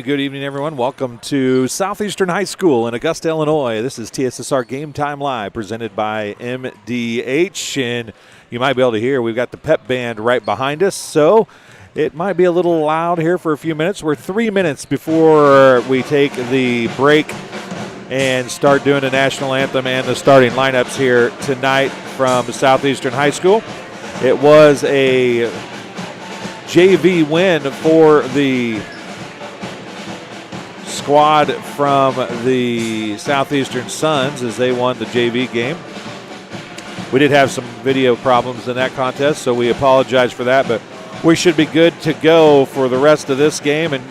And good evening, everyone. Welcome to Southeastern High School in Augusta, Illinois. This is TSSR Game Time Live, presented by MDH. And you might be able to hear we've got the pep band right behind us, so it might be a little loud here for a few minutes. We're 3 minutes before we take the break and start doing the national anthem and the starting lineups here tonight from Southeastern High School. It was a JV win for the squad from the Southeastern Suns as they won the JV game. We did have some video problems in that contest, so we apologize for that, but we should be good to go for the rest of this game. And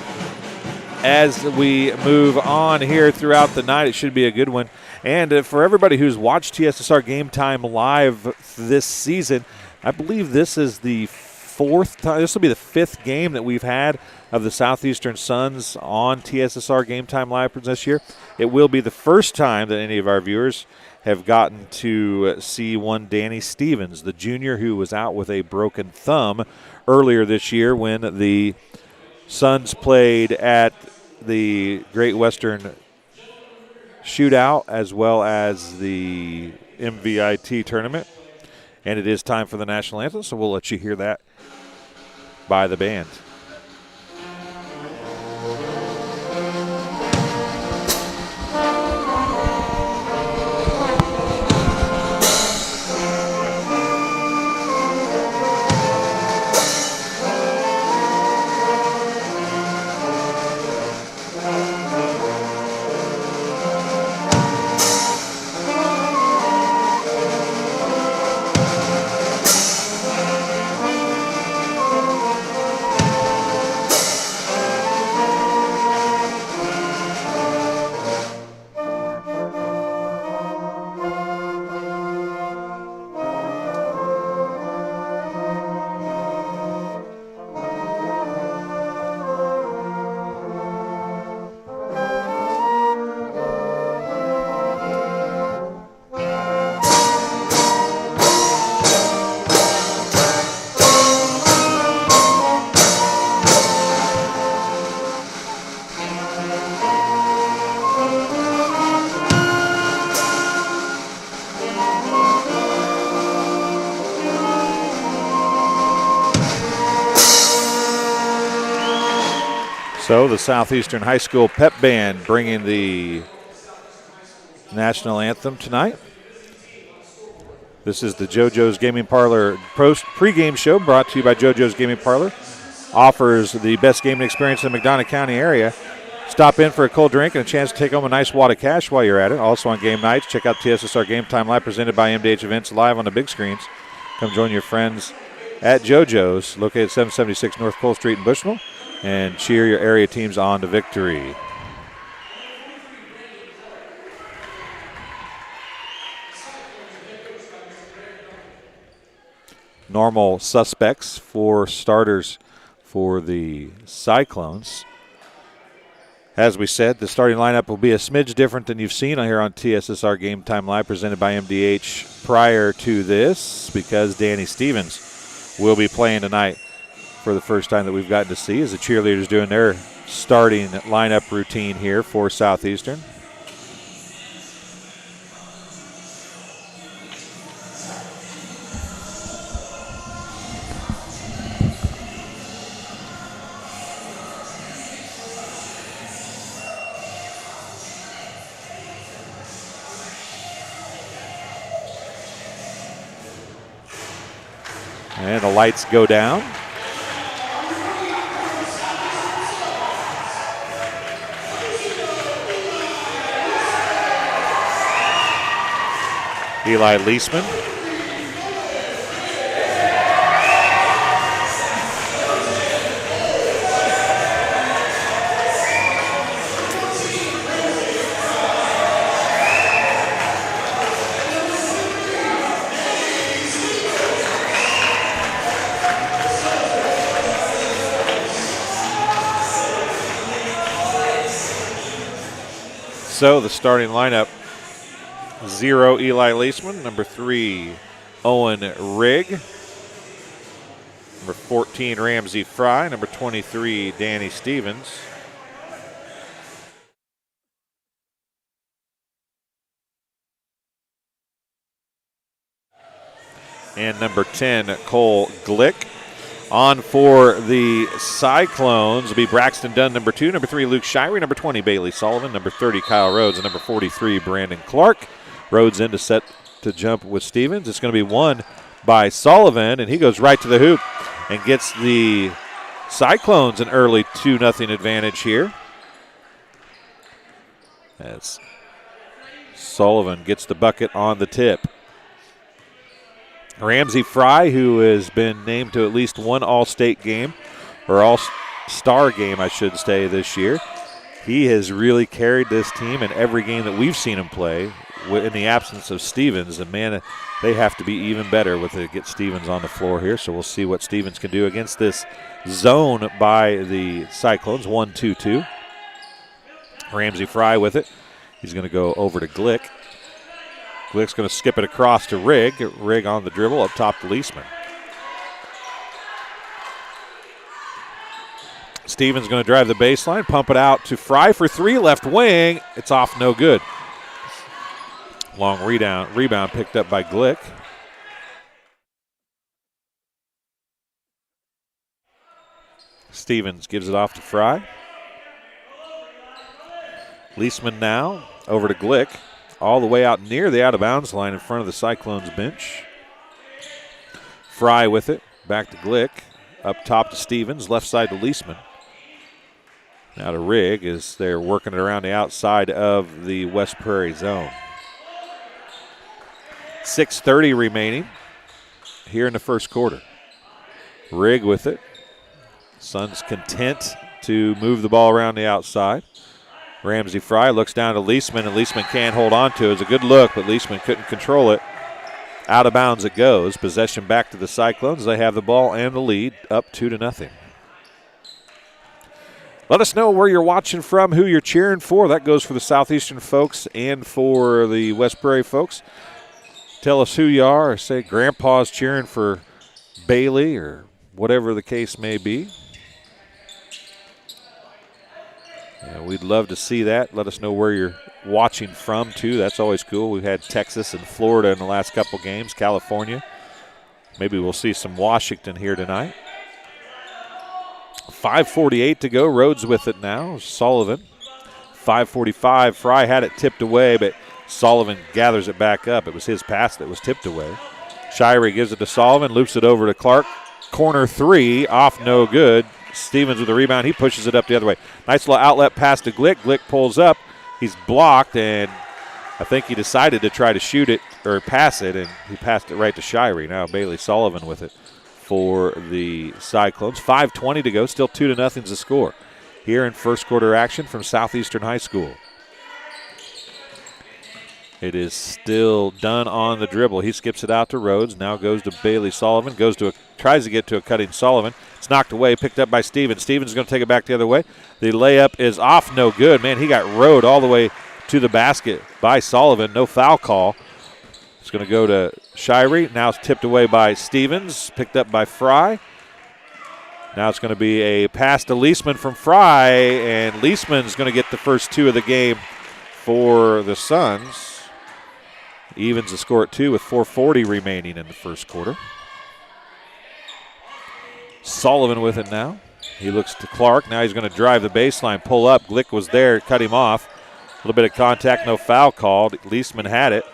as we move on here throughout the night, it should be a good one. And for everybody who's watched TSSR Game Time Live this season, I believe this is the fourth time. This will be the fifth game that we've had of the Southeastern Suns on TSSR Game Time Live this year. It will be the first time that any of our viewers have gotten to see one Danny Stevens, the junior who was out with a broken thumb earlier this year when the Suns played at the Great Western Shootout as well as the MVIT tournament. And it is time for the national anthem, so we'll let you hear that by the band. So the Southeastern High School pep band bringing the national anthem tonight. This is the JoJo's Gaming Parlor pregame show brought to you by JoJo's Gaming Parlor. Offers the best gaming experience in the McDonough County area. Stop in for a cold drink and a chance to take home a nice wad of cash while you're at it. Also on game nights, check out TSSR Game Time Live presented by MDH Events live on the big screens. Come join your friends at JoJo's, located 776 North Cole Street in Bushnell, and cheer your area teams on to victory. Normal suspects for starters for the Cyclones. As we said, the starting lineup will be a smidge different than you've seen here on TSSR Game Time Live presented by MDH prior to this, because Danny Stevens will be playing tonight for the first time that we've gotten to see as the cheerleaders doing their starting lineup routine here for Southeastern. And the lights go down. Eli Leisman. So the starting lineup: 0, Eli Leisman. Number 3, Owen Rigg. Number 14, Ramsey Fry. Number 23, Danny Stevens. and number 10, Cole Glick. On for the Cyclones will be Braxton Dunn, number 2, number 3, Luke Shirey, number 20, Bailey Sullivan, number 30, Kyle Rhodes, and number 43, Brandon Clark. Rhodes in to set to jump with Stevens. It's going to be won by Sullivan, and he goes right to the hoop and gets the Cyclones an early 2-0 advantage here. As Sullivan gets the bucket on the tip. Ramsey Fry, who has been named to at least one All-State game, or All-Star game, I should say, this year. He has really carried this team in every game that we've seen him play in the absence of Stevens. And, man, they have to be even better with it. Get Stevens on the floor here, so we'll see what Stevens can do against this zone by the Cyclones, 1-2-2. Ramsey Fry with it. He's going to go over to Glick. Glick's going to skip it across to Rigg. Rigg on the dribble up top to Leisman. Stevens going to drive the baseline, pump it out to Fry for 3, left wing. It's off, no good. Long rebound picked up by Glick. Stevens gives it off to Fry. Leisman now over to Glick. All the way out near the out-of-bounds line in front of the Cyclones bench. Fry with it, back to Glick. Up top to Stevens, left side to Leisman. Now to Rigg as they're working it around the outside of the West Prairie zone. 6:30 remaining here in the first quarter. Rigg with it. Suns content to move the ball around the outside. Ramsey Fry looks down to Leisman, and Leisman can't hold on to it. It was a good look, but Leisman couldn't control it. Out of bounds it goes. Possession back to the Cyclones. They have the ball and the lead, up 2-0. Let us know where you're watching from, who you're cheering for. That goes for the Southeastern folks and for the West Prairie folks. Tell us who you are, or say Grandpa's cheering for Bailey, or whatever the case may be. Yeah, we'd love to see that. Let us know where you're watching from, too. That's always cool. We've had Texas and Florida in the last couple games, California. Maybe we'll see some Washington here tonight. 5:48 to go. Rhodes with it now. Sullivan. 5:45. Fry had it tipped away, but Sullivan gathers it back up. It was his pass that was tipped away. Shirey gives it to Sullivan, loops it over to Clark. Corner 3, off, no good. Stevens with the rebound. He pushes it up the other way. Nice little outlet pass to Glick. Glick pulls up. He's blocked, and I think he decided to try to shoot it or pass it, and he passed it right to Shirey. Now Bailey Sullivan with it for the Cyclones. 5:20 to go. Still 2-0 the score here in first quarter action from Southeastern High School. It is still Dunn on the dribble. He skips it out to Rhodes. Now goes to Bailey Sullivan. Tries to get to a cutting Sullivan. It's knocked away, picked up by Stevens. Stevens is going to take it back the other way. The layup is off, no good. Man, he got rode all the way to the basket by Sullivan. No foul call. It's going to go to Shirey. Now it's tipped away by Stevens, picked up by Fry. Now it's going to be a pass to Leisman from Fry, and Leisman's going to get the first 2 of the game for the Suns. Evens the score at 2 with 4:40 remaining in the first quarter. Sullivan with it now. He looks to Clark. Now he's going to drive the baseline, pull up. Glick was there, cut him off. A little bit of contact, no foul called. Leisman had it.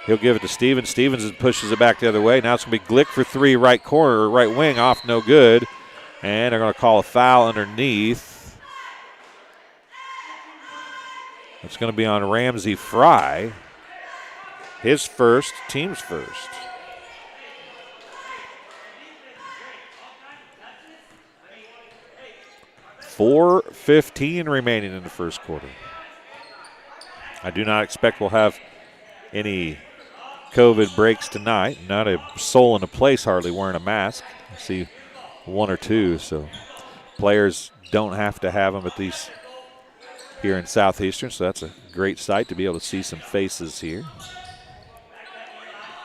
He'll give it to Stevens. Stevens pushes it back the other way. Now it's going to be Glick for 3, right corner, right wing, off, no good. And they're going to call a foul underneath. It's going to be on Ramsey Fry. His first, team's first. $4:15 remaining in the first quarter. I do not expect we'll have any COVID breaks tonight. Not a soul in the place hardly wearing a mask. I see 1 or 2, so players don't have to have them at least here in Southeastern, so that's a great sight to be able to see some faces here.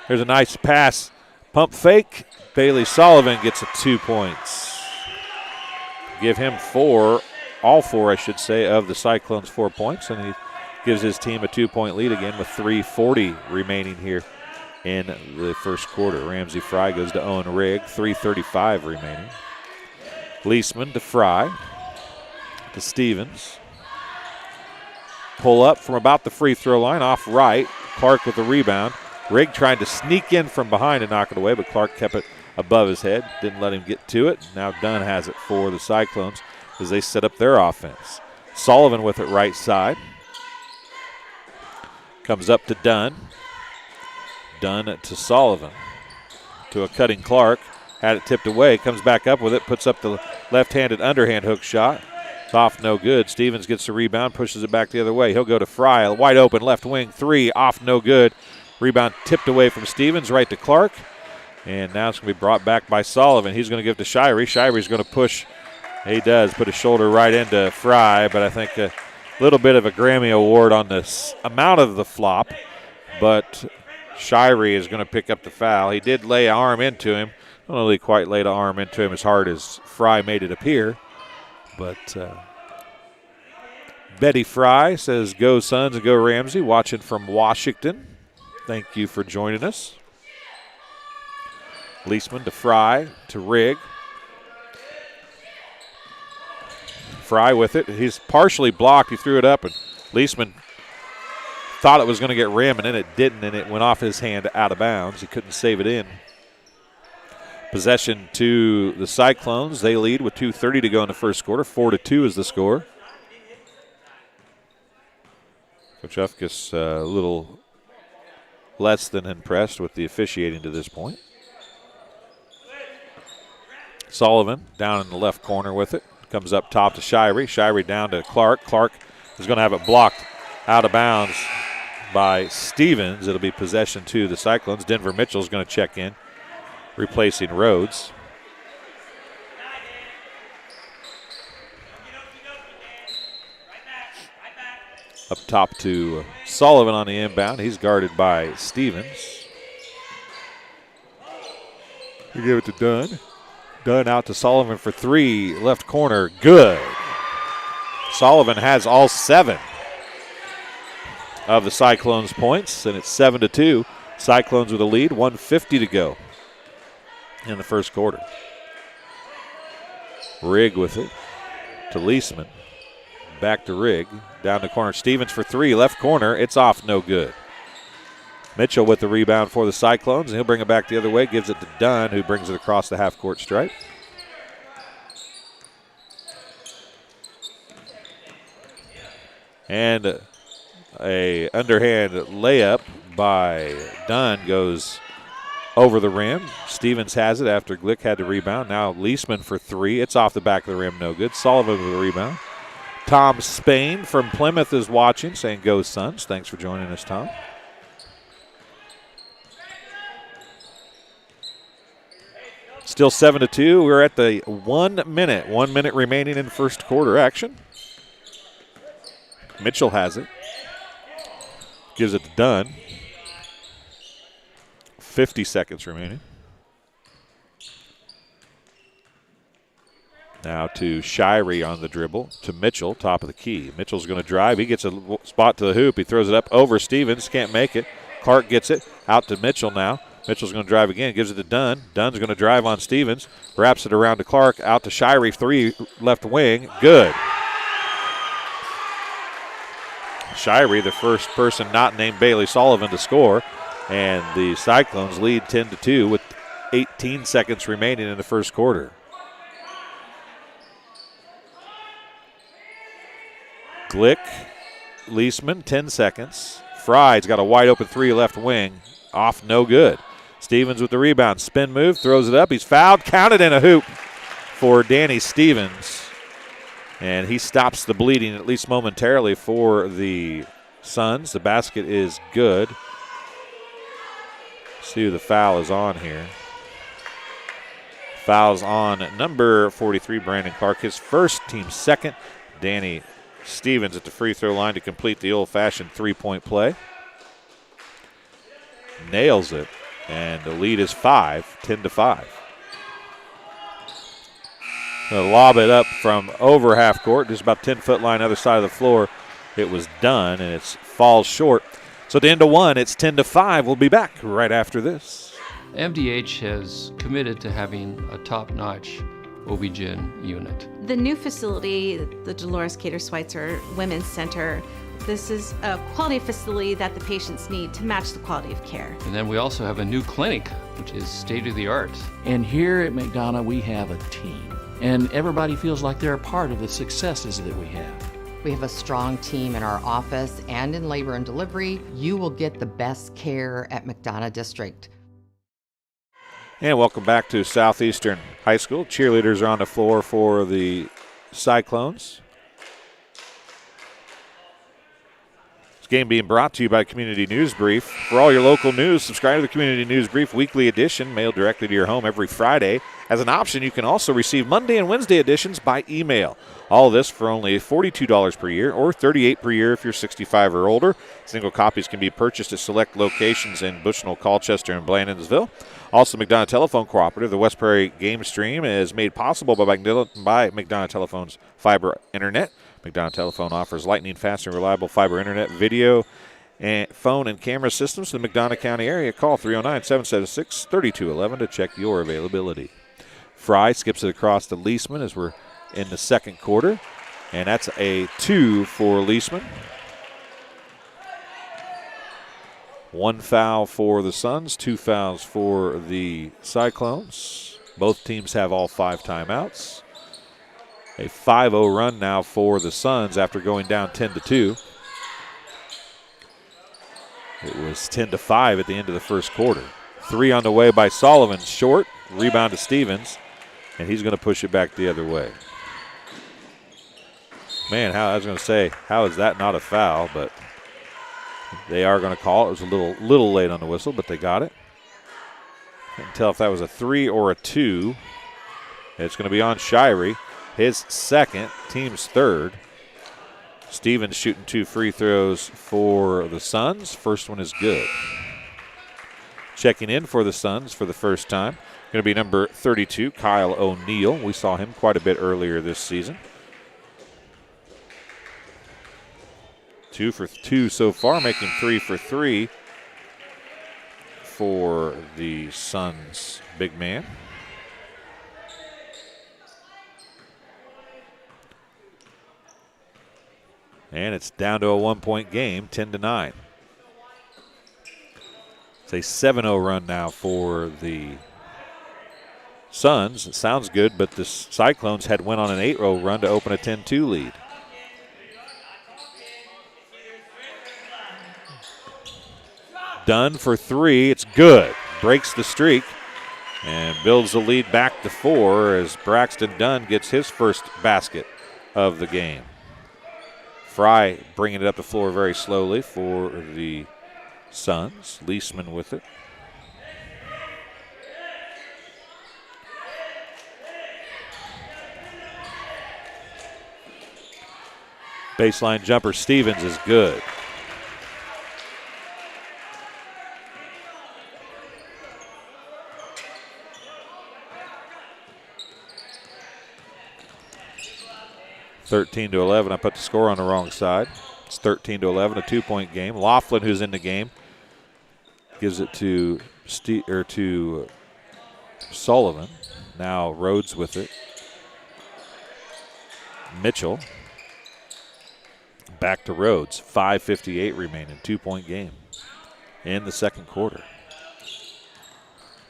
There's a nice pass. Pump fake. Bailey Sullivan gets 2 points. Give him 4, all 4, I should say, of the Cyclones 4 points, and he gives his team a 2-point lead again with 3:40 remaining here in the first quarter. Ramsey Fry goes to Owen Rigg, 3:35 remaining. Leisman to Fry, to Stevens. Pull up from about the free throw line, off right. Clark with the rebound. Rigg trying to sneak in from behind and knock it away, but Clark kept it above his head, didn't let him get to it. Now Dunn has it for the Cyclones as they set up their offense. Sullivan with it right side. Comes up to Dunn. Dunn to Sullivan. To a cutting Clark. Had it tipped away. Comes back up with it. Puts up the left-handed underhand hook shot. It's off, no good. Stevens gets the rebound. Pushes it back the other way. He'll go to Fry. A wide open left wing three. Off, no good. Rebound tipped away from Stevens. Right to Clark. And now it's going to be brought back by Sullivan. He's going to give it to Shirey. Shirey's going to push. He does. Put his shoulder right into Fry. But I think a little bit of a Grammy Award on this amount of the flop. But Shirey is going to pick up the foul. He did lay an arm into him. Don't really quite lay the arm into him as hard as Fry made it appear. But Betty Fry says, go Suns and go Ramsey, watching from Washington. Thank you for joining us. Leisman to Fry to Rigg. Fry with it. He's partially blocked. He threw it up, and Leisman thought it was going to get rim, and then it didn't, and it went off his hand out of bounds. He couldn't save it in. Possession to the Cyclones. They lead with 2:30 to go in the first quarter. 4-2 is the score. Coach Ufkus a little less than impressed with the officiating to this point. Sullivan down in the left corner with it. Comes up top to Shirey. Shirey down to Clark. Clark is going to have it blocked out of bounds by Stevens. It'll be possession to the Cyclones. Denver Mitchell is going to check in, replacing Rhodes. Up top to Sullivan on the inbound. He's guarded by Stevens. We give it to Dunn. Dunn out to Sullivan for three. Left corner, good. Sullivan has all 7 of the Cyclones' points, and it's 7-2. Cyclones with a lead, 1:50 to go in the first quarter. Rigg with it to Leisman. Back to Rigg. Down the corner. Stevens for three. Left corner. It's off. No good. Mitchell with the rebound for the Cyclones, and he'll bring it back the other way. Gives it to Dunn, who brings it across the half-court stripe. And a underhand layup by Dunn goes over the rim. Stevens has it after Glick had the rebound. Now Leisman for three. It's off the back of the rim, no good. Sullivan with the rebound. Tom Spain from Plymouth is watching, saying go Suns. Thanks for joining us, Tom. Still 7-2. We're at the 1 minute. 1 minute remaining in first quarter action. Mitchell has it. Gives it to Dunn. 50 seconds remaining. Now to Shirey on the dribble. To Mitchell, top of the key. Mitchell's going to drive. He gets a spot to the hoop. He throws it up over Stevens. Can't make it. Clark gets it. Out to Mitchell now. Mitchell's going to drive again. Gives it to Dunn. Dunn's going to drive on Stevens. Wraps it around to Clark. Out to Shirey. Three left wing. Good. Shirey, the first person not named Bailey Sullivan to score. And the Cyclones lead 10-2 with 18 seconds remaining in the first quarter. Glick, Leisman, 10 seconds. Fry's got a wide open three left wing. Off, no good. Stevens with the rebound. Spin move, throws it up. He's fouled. Counted in a hoop for Danny Stevens. And he stops the bleeding, at least momentarily, for the Suns. The basket is good. See who the foul is on here. Foul's on number 43, Brandon Clark. His first, team second. Danny Stevens at the free throw line to complete the old-fashioned three-point play. Nails it, and the lead is 5, 10-5. Gonna lob it up from over half court, just about 10-foot line, other side of the floor. It was done, and it falls short. So at the end of one, it's 10-5. We'll be back right after this. MDH has committed to having a top-notch OB-GYN unit. The new facility, the Dolores Cater Schweitzer Women's Center, this is a quality facility that the patients need to match the quality of care. And then we also have a new clinic, which is state-of-the-art. And here at McDonough, we have a team. And everybody feels like they're a part of the successes that we have. We have a strong team in our office and in labor and delivery. You will get the best care at McDonough District. And welcome back to Southeastern High School. Cheerleaders are on the floor for the Cyclones. This game being brought to you by Community News Brief. For all your local news, subscribe to the Community News Brief weekly edition, mailed directly to your home every Friday. As an option, you can also receive Monday and Wednesday editions by email. All of this for only $42 per year or $38 per year if you're 65 or older. Single copies can be purchased at select locations in Bushnell, Colchester, and Blandonsville. Also, McDonough Telephone Cooperative, the West Prairie game stream, is made possible by McDonough Telephone's fiber internet. McDonough Telephone offers lightning-fast and reliable fiber internet, video, and phone and camera systems in the McDonough County area. Call 309-776-3211 to check your availability. Fry skips it across to Leisman as we're in the second quarter, and that's a 2 for Leisman. One foul for the Suns, 2 fouls for the Cyclones. Both teams have all 5 timeouts. A 5-0 run now for the Suns after going down 10-2. It was 10-5 at the end of the first quarter. 3 on the way by Sullivan, short, rebound to Stevens, and he's going to push it back the other way. Man, I was going to say, how is that not a foul? But they are going to call it. It was a little late on the whistle, but they got it. Can't tell if that was a 3 or a 2. It's going to be on Shirey. His second, team's third. Stevens shooting 2 free throws for the Suns. First one is good. Checking in for the Suns for the first time, going to be number 32, Kyle O'Neill. We saw him quite a bit earlier this season. 2 for 2 so far, making 3 for 3 for the Suns big man. And it's down to a 1-point game, 10-9. It's a 7-0 run now for the Suns. It sounds good, but the Cyclones had went on an 8-0 run to open a 10-2 lead. Dunn for 3. It's good. Breaks the streak and builds the lead back to 4 as Braxton Dunn gets his first basket of the game. Fry bringing it up the floor very slowly for the Suns. Leisman with it. Baseline jumper, Stevens is good. (13-11). I put the score on the wrong side. It's 13-11, a 2-point game. Laughlin, who's in the game, gives it to Sullivan. Now Rhodes with it. Mitchell. Back to Rhodes. 5:58 remaining. 2-point game in the second quarter.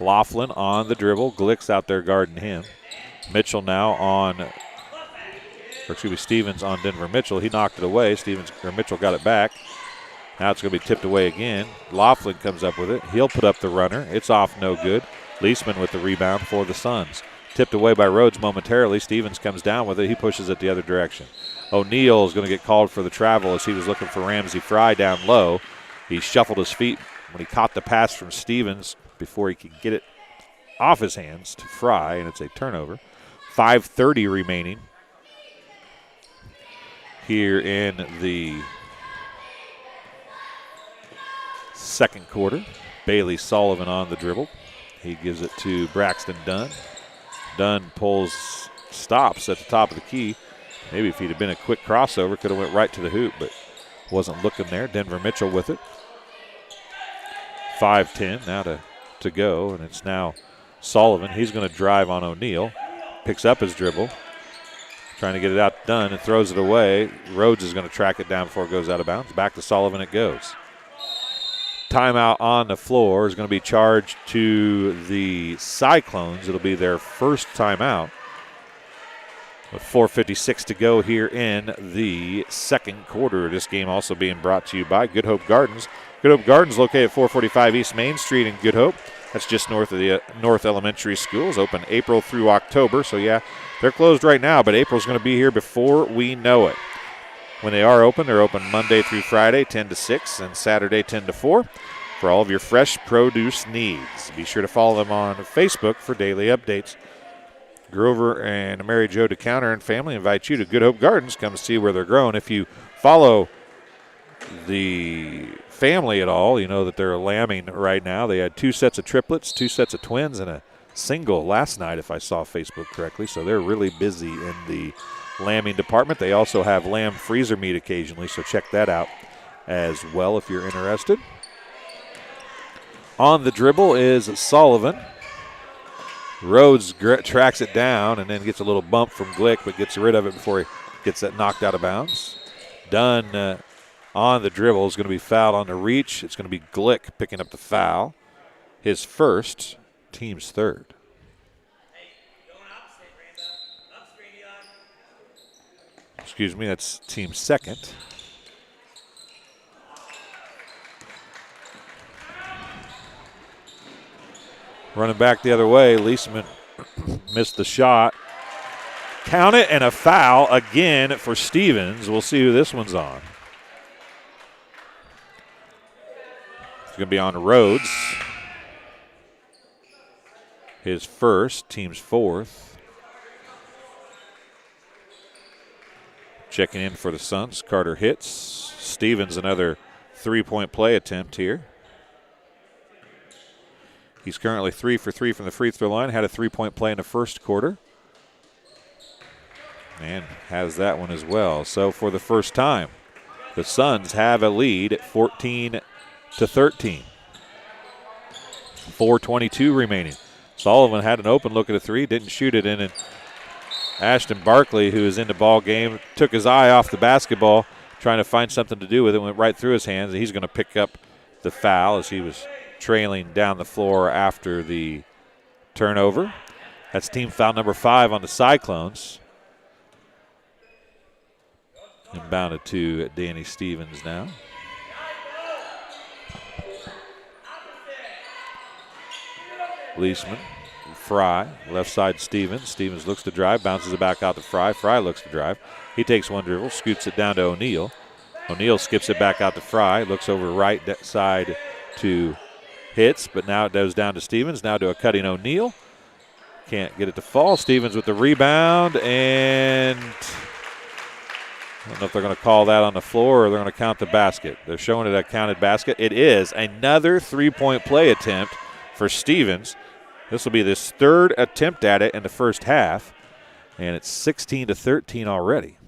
Laughlin on the dribble. Glick's out there guarding him. Mitchell now on, Stevens on Denver Mitchell. He knocked it away. Mitchell got it back. Now it's going to be tipped away again. Laughlin comes up with it. He'll put up the runner. It's off, no good. Leisman with the rebound for the Suns. Tipped away by Rhodes momentarily. Stevens comes down with it. He pushes it the other direction. O'Neal is going to get called for the travel as he was looking for Ramsey Fry down low. He shuffled his feet when he caught the pass from Stevens before he could get it off his hands to Fry, and it's a turnover. 5:30 remaining here in the second quarter. Bailey Sullivan on the dribble. He gives it to Braxton Dunn. Dunn stops at the top of the key. Maybe if he'd have been a quick crossover, could have went right to the hoop, but wasn't looking there. Denver Mitchell with it. 5:10 now to go, and it's now Sullivan. He's going to drive on O'Neal. Picks up his dribble. Trying to get it out done and throws it away. Rhodes is going to track it down before it goes out of bounds. Back to Sullivan it goes. Timeout on the floor is going to be charged to the Cyclones. It'll be their first timeout. With 4:56 to go here in the second quarter. This game also being brought to you by Good Hope Gardens. Good Hope Gardens located at 445 East Main Street in Good Hope. That's just north of the North Elementary Schools. Open April through October. So, yeah, they're closed right now, but April's going to be here before we know it. When they are open, they're open Monday through Friday, 10 to 6, and Saturday, 10 to 4, for all of your fresh produce needs. Be sure to follow them on Facebook for daily updates. Grover and Mary Jo DeCounter and family invite you to Good Hope Gardens. Come see where they're grown. If you follow the family at all, you know that they're lambing right now. They had 2 sets of triplets, 2 sets of twins, and a single last night, if I saw Facebook correctly. So they're really busy in the lambing department. They also have lamb freezer meat occasionally, so check that out as well if you're interested. On the dribble is Sullivan. Rhodes tracks it down and then gets a little bump from Glick, but gets rid of it before he gets that knocked out of bounds. Dunn on the dribble is going to be fouled on the reach. It's going to be Glick picking up the foul. His first, team's third. Excuse me, that's team's second. Running back the other way, Leisman missed the shot. Count it, and a foul again for Stevens. We'll see who this one's on. It's going to be on Rhodes. His first, team's fourth. Checking in for the Suns, Carter hits. Stevens, another three-point play attempt here. He's currently 3 for 3 from the free throw line. Had a three-point play in the first quarter. And has that one as well. So for the first time, the Suns have a lead at 14-13. 4:22 remaining. Sullivan had an open look at a three, didn't shoot it in, and Ashton Barkley, who is in the ball game, took his eye off the basketball, trying to find something to do with it, went right through his hands, and he's going to pick up the foul as he was trailing down the floor after the turnover. That's team foul number 5 on the Cyclones. Inbounded to Danny Stevens now. Leisman, Fry, left side Stevens. Stevens looks to drive, bounces it back out to Fry. Fry looks to drive. He takes one dribble, scoots it down to O'Neal. O'Neal skips it back out to Fry, looks over right side to Hits, but now it goes down to Stevens, now to a cutting O'Neal. Can't get it to fall. Stevens with the rebound, and I don't know if they're going to call that on the floor or they're going to count the basket. They're showing it a counted basket. It is another three-point play attempt for Stevens. This will be his third attempt at it in the first half, and it's 16-13 already.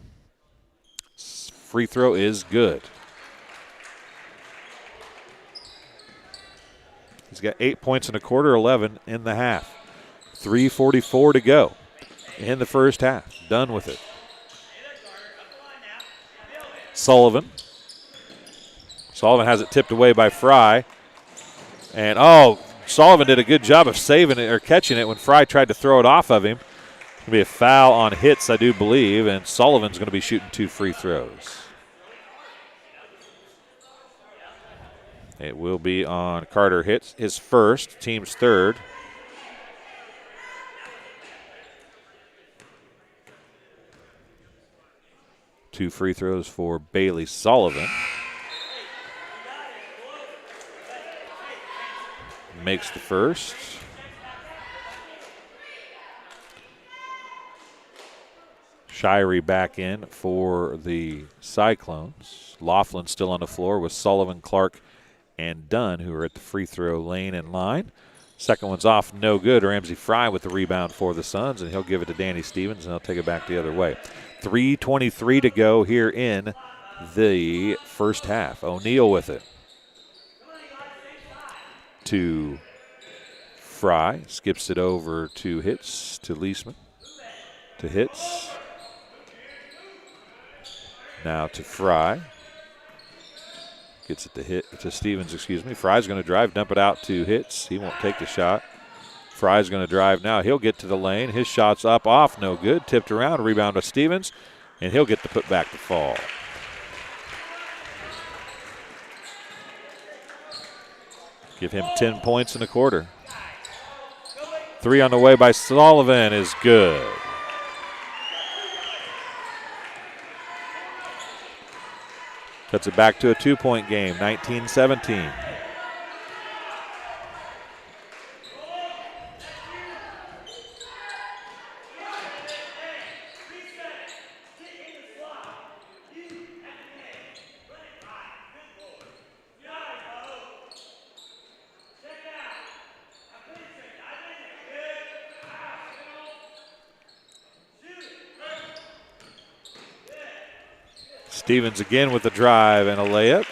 Free throw is good. He's got 8 points in a quarter, 11 in the half. 3:44 to go in the first half. Done with it. Sullivan. Sullivan has it tipped away by Fry. And, Sullivan did a good job of saving it or catching it when Fry tried to throw it off of him. It's going to be a foul on Hits, I do believe, and Sullivan's going to be shooting 2 free throws. It will be on Carter Hits, his first, team's third. Two free throws for Bailey Sullivan. Makes the first. Shirey back in for the Cyclones. Laughlin still on the floor with Sullivan, Clark, and Dunn, who are at the free throw lane and line. Second one's off, no good. Ramsey Fry with the rebound for the Suns, and he'll give it to Danny Stevens, and he'll take it back the other way. 3:23 to go here in the first half. O'Neal with it. to Fry. Skips it over to Hitz, to Leisman, to Hitz. Now to Fry. Gets it to Stevens, excuse me. Fry's going to drive, dump it out to Hitz. He won't take the shot. Fry's going to drive now. He'll get to the lane. His shot's up, off, no good. Tipped around, rebound to Stevens, and he'll get the putback to fall. Give him 10 points in the quarter. 3 on the way by Sullivan is good. Cuts it back to a 2-point game, 19-17. Stevens again with a drive and a layup.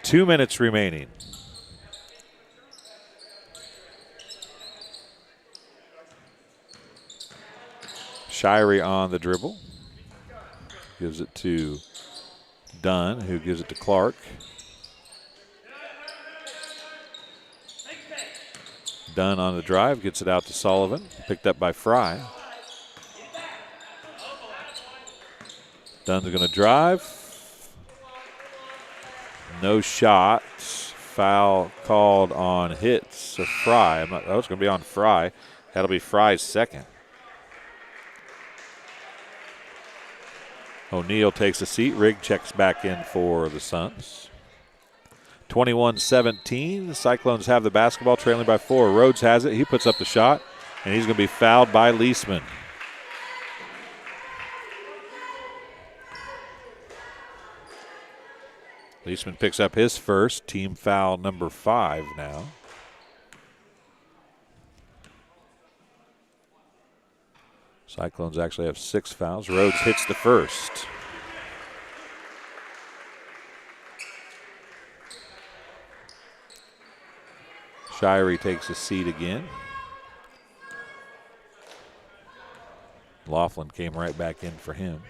Two minutes remaining. Shirey on the dribble. Gives it to Dunn, who gives it to Clark. Dunn on the drive, gets it out to Sullivan. Picked up by Fry. Dunn's going to drive. No shot. Foul called on Hitz of Fry. It's going to be on Fry. That'll be Fry's second. O'Neal takes a seat. Rigg checks back in for the Suns. 21-17. The Cyclones have the basketball, trailing by 4. Rhodes has it. He puts up the shot, and he's going to be fouled by Leisman. Leisman picks up his first, team foul number 5 now. Cyclones actually have 6 fouls. Rhodes hits the first. Shirey takes a seat again. Laughlin came right back in for him.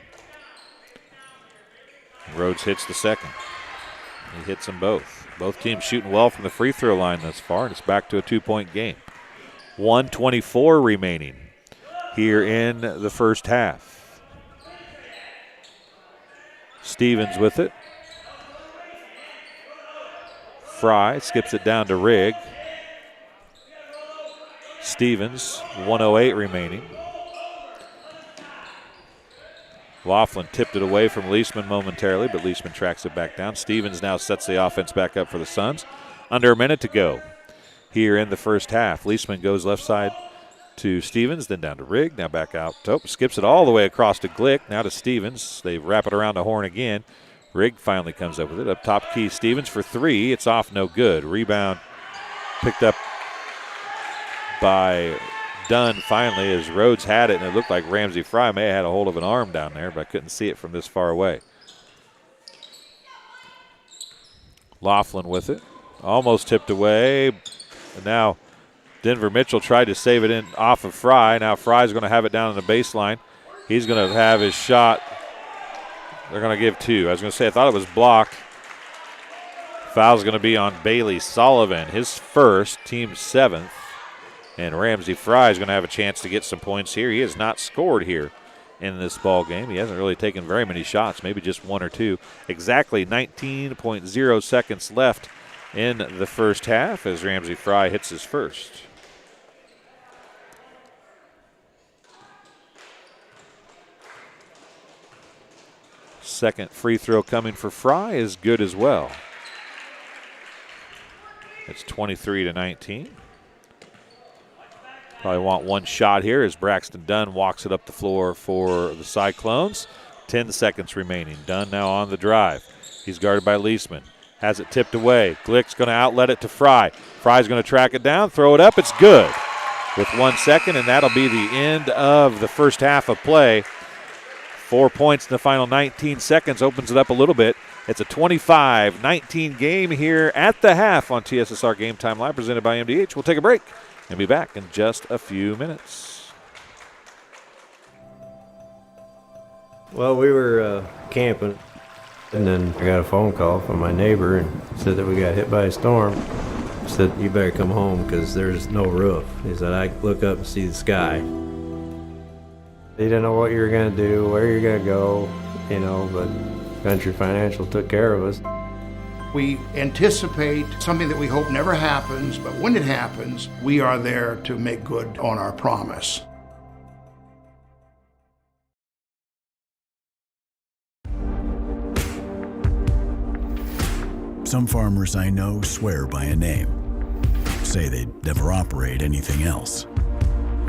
Rhodes hits the second. He hits them both. Both teams shooting well from the free throw line thus far, and it's back to a 2-point game. 1:24 remaining here in the first half. Stevens with it. Fry skips it down to Rigg. Stevens, 1:08 remaining. Laughlin tipped it away from Leisman momentarily, but Leisman tracks it back down. Stevens now sets the offense back up for the Suns. Under a minute to go here in the first half. Leisman goes left side to Stevens, then down to Rigg, now back out. Skips it all the way across to Glick, now to Stevens. They wrap it around the horn again. Rigg finally comes up with it. Up top key, Stevens for 3. It's off, no good. Rebound picked up by Dunn finally as Rhodes had it, and it looked like Ramsey Fry may have had a hold of an arm down there, but I couldn't see it from this far away. Laughlin with it. Almost tipped away. And now Denver Mitchell tried to save it in off of Fry. Now Fry's going to have it down on the baseline. He's going to have his shot. They're going to give 2. I was going to say I thought it was blocked. Foul's going to be on Bailey Sullivan, his first, team 7th. And Ramsey Fry is going to have a chance to get some points here. He has not scored here in this ball game. He hasn't really taken very many shots, maybe just 1 or 2. Exactly 19.0 seconds left in the first half as Ramsey Fry hits his first. Second free throw coming for Fry is good as well. It's 23-19. Probably want one shot here as Braxton Dunn walks it up the floor for the Cyclones. 10 seconds remaining. Dunn now on the drive. He's guarded by Leisman. Has it tipped away. Glick's going to outlet it to Fry. Fry's going to track it down, throw it up. It's good with 1 second, and that'll be the end of the first half of play. 4 points in the final 19 seconds opens it up a little bit. It's a 25-19 game here at the half on TSSR Game Time Live, presented by MDH. We'll take a break and be back in just a few minutes. Well, we were camping, and then I got a phone call from my neighbor and said that we got hit by a storm. He said, you better come home because there's no roof. He said, I look up and see the sky. He didn't know what you were going to do, where you're going to go, but Country Financial took care of us. We anticipate something that we hope never happens, but when it happens, we are there to make good on our promise. Some farmers I know swear by a name, say they'd never operate anything else.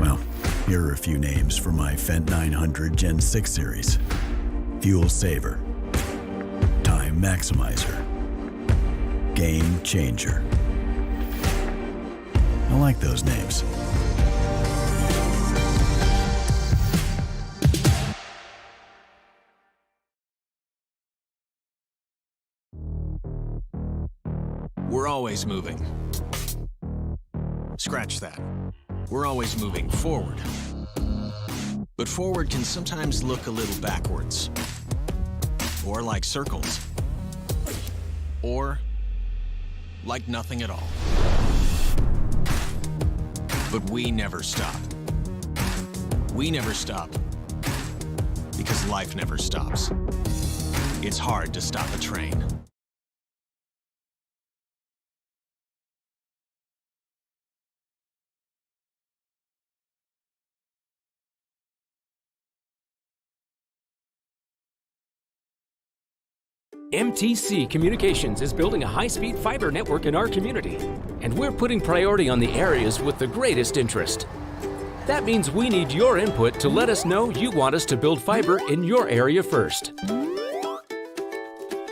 Well, here are a few names for my Fendt 900 Gen 6 series. Fuel Saver, Time Maximizer, Game Changer. I like those names. We're always moving. Scratch that. We're always moving forward. But forward can sometimes look a little backwards. Or like circles. Or like nothing at all. But we never stop. We never stop. Because life never stops. It's hard to stop a train. MTC Communications is building a high-speed fiber network in our community, and we're putting priority on the areas with the greatest interest. That means we need your input to let us know you want us to build fiber in your area first.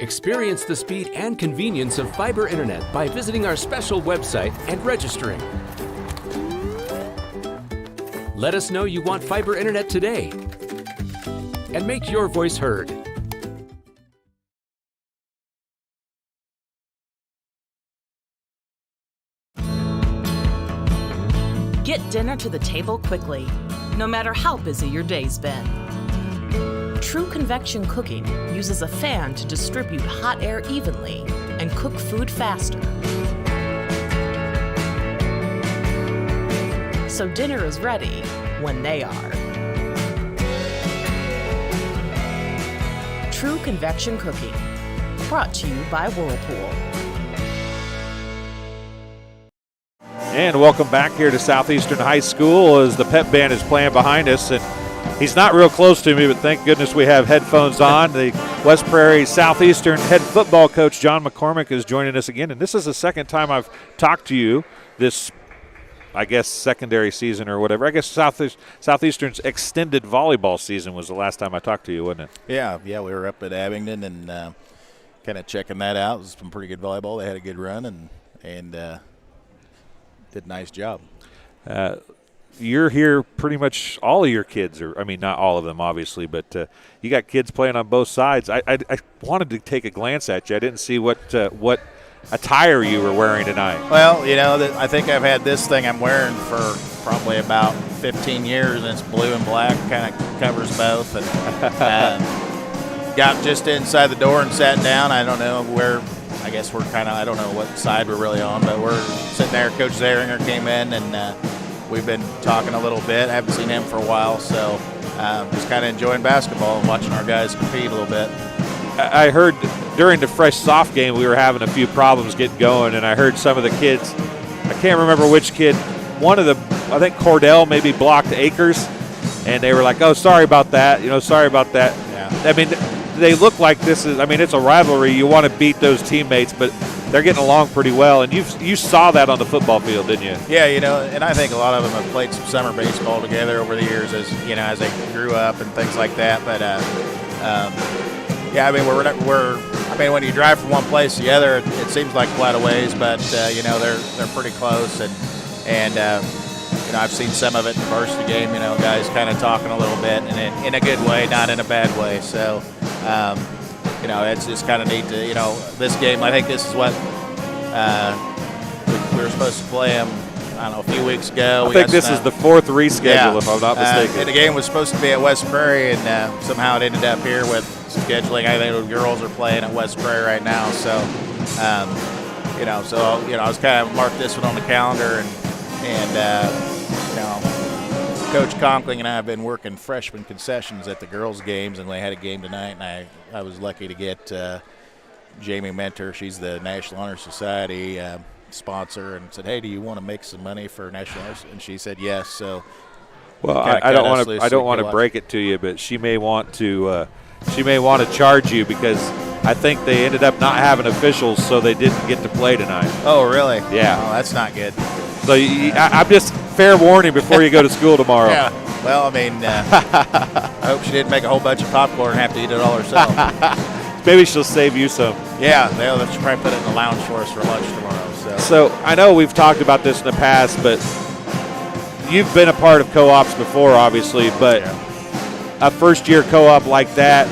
Experience the speed and convenience of fiber internet by visiting our special website and registering. Let us know you want fiber internet today, and make your voice heard. Get dinner to the table quickly, no matter how busy your day's been. True convection cooking uses a fan to distribute hot air evenly and cook food faster. So dinner is ready when they are. True convection cooking, brought to you by Whirlpool. And welcome back here to Southeastern High School as the pep band is playing behind us. And he's not real close to me, but thank goodness we have headphones on. The West Prairie Southeastern head football coach, John McCormick, is joining us again. And this is the second time I've talked to you this, I guess, secondary season or whatever. I guess Southeastern's extended volleyball season was the last time I talked to you, wasn't it? Yeah, we were up at Abingdon and kind of checking that out. It was some pretty good volleyball. They had a good run and did a nice job. You're here pretty much all of your kids are, I mean, not all of them obviously, but you got kids playing on both sides. I wanted to take a glance at you. I didn't see what attire you were wearing tonight. Well, I think I've had this thing I'm wearing for probably about 15 years, and it's blue and black, kind of covers both. And got just inside the door and sat down. I don't know where. I guess we're I don't know what side we're really on, but we're sitting there. Coach Zeringer came in, and we've been talking a little bit. I haven't seen him for a while, so just kind of enjoying basketball and watching our guys compete a little bit. I heard during the fresh soft game we were having a few problems getting going, and I heard some of the kids, I can't remember which kid, one of the, I think Cordell maybe blocked Akers, and they were like, oh, sorry about that, sorry about that. Yeah. I mean, they look like this is, I mean, it's a rivalry. You want to beat those teammates, but they're getting along pretty well. And you saw that on the football field, didn't you? Yeah, and I think a lot of them have played some summer baseball together over the years as they grew up and things like that. But, yeah, I mean, when you drive from one place to the other, it seems like quite a ways, but, they're pretty close. And I've seen some of it in the varsity game, guys kind of talking a little bit and in a good way, not in a bad way. So, it's just kind of neat to, this game. I think this is what we were supposed to play them. I don't know, a few weeks ago. I think this is the fourth reschedule, if I'm not mistaken. And the game was supposed to be at West Prairie, and somehow it ended up here with scheduling. I think the girls are playing at West Prairie right now. So, I was kind of marked this one on the calendar, and Coach Conkling and I have been working freshman concessions at the girls' games, and they had a game tonight, and I was lucky to get Jamie Mentor. She's the National Honor Society sponsor, and said, "Hey, do you want to make some money for National Honor?" And she said yes. So, well, I don't want to break it to you, but she may want to charge you because I think they ended up not having officials, so they didn't get to play tonight. Oh, really? Yeah. Oh, that's not good. So I'm just fair warning before you go to school tomorrow. Yeah. Well, I mean, I hope she didn't make a whole bunch of popcorn and have to eat it all herself. Maybe she'll save you some. Yeah, she'll probably put it in the lounge for us for lunch tomorrow. So I know we've talked about this in the past, but you've been a part of co-ops before, obviously, but a first-year co-op like that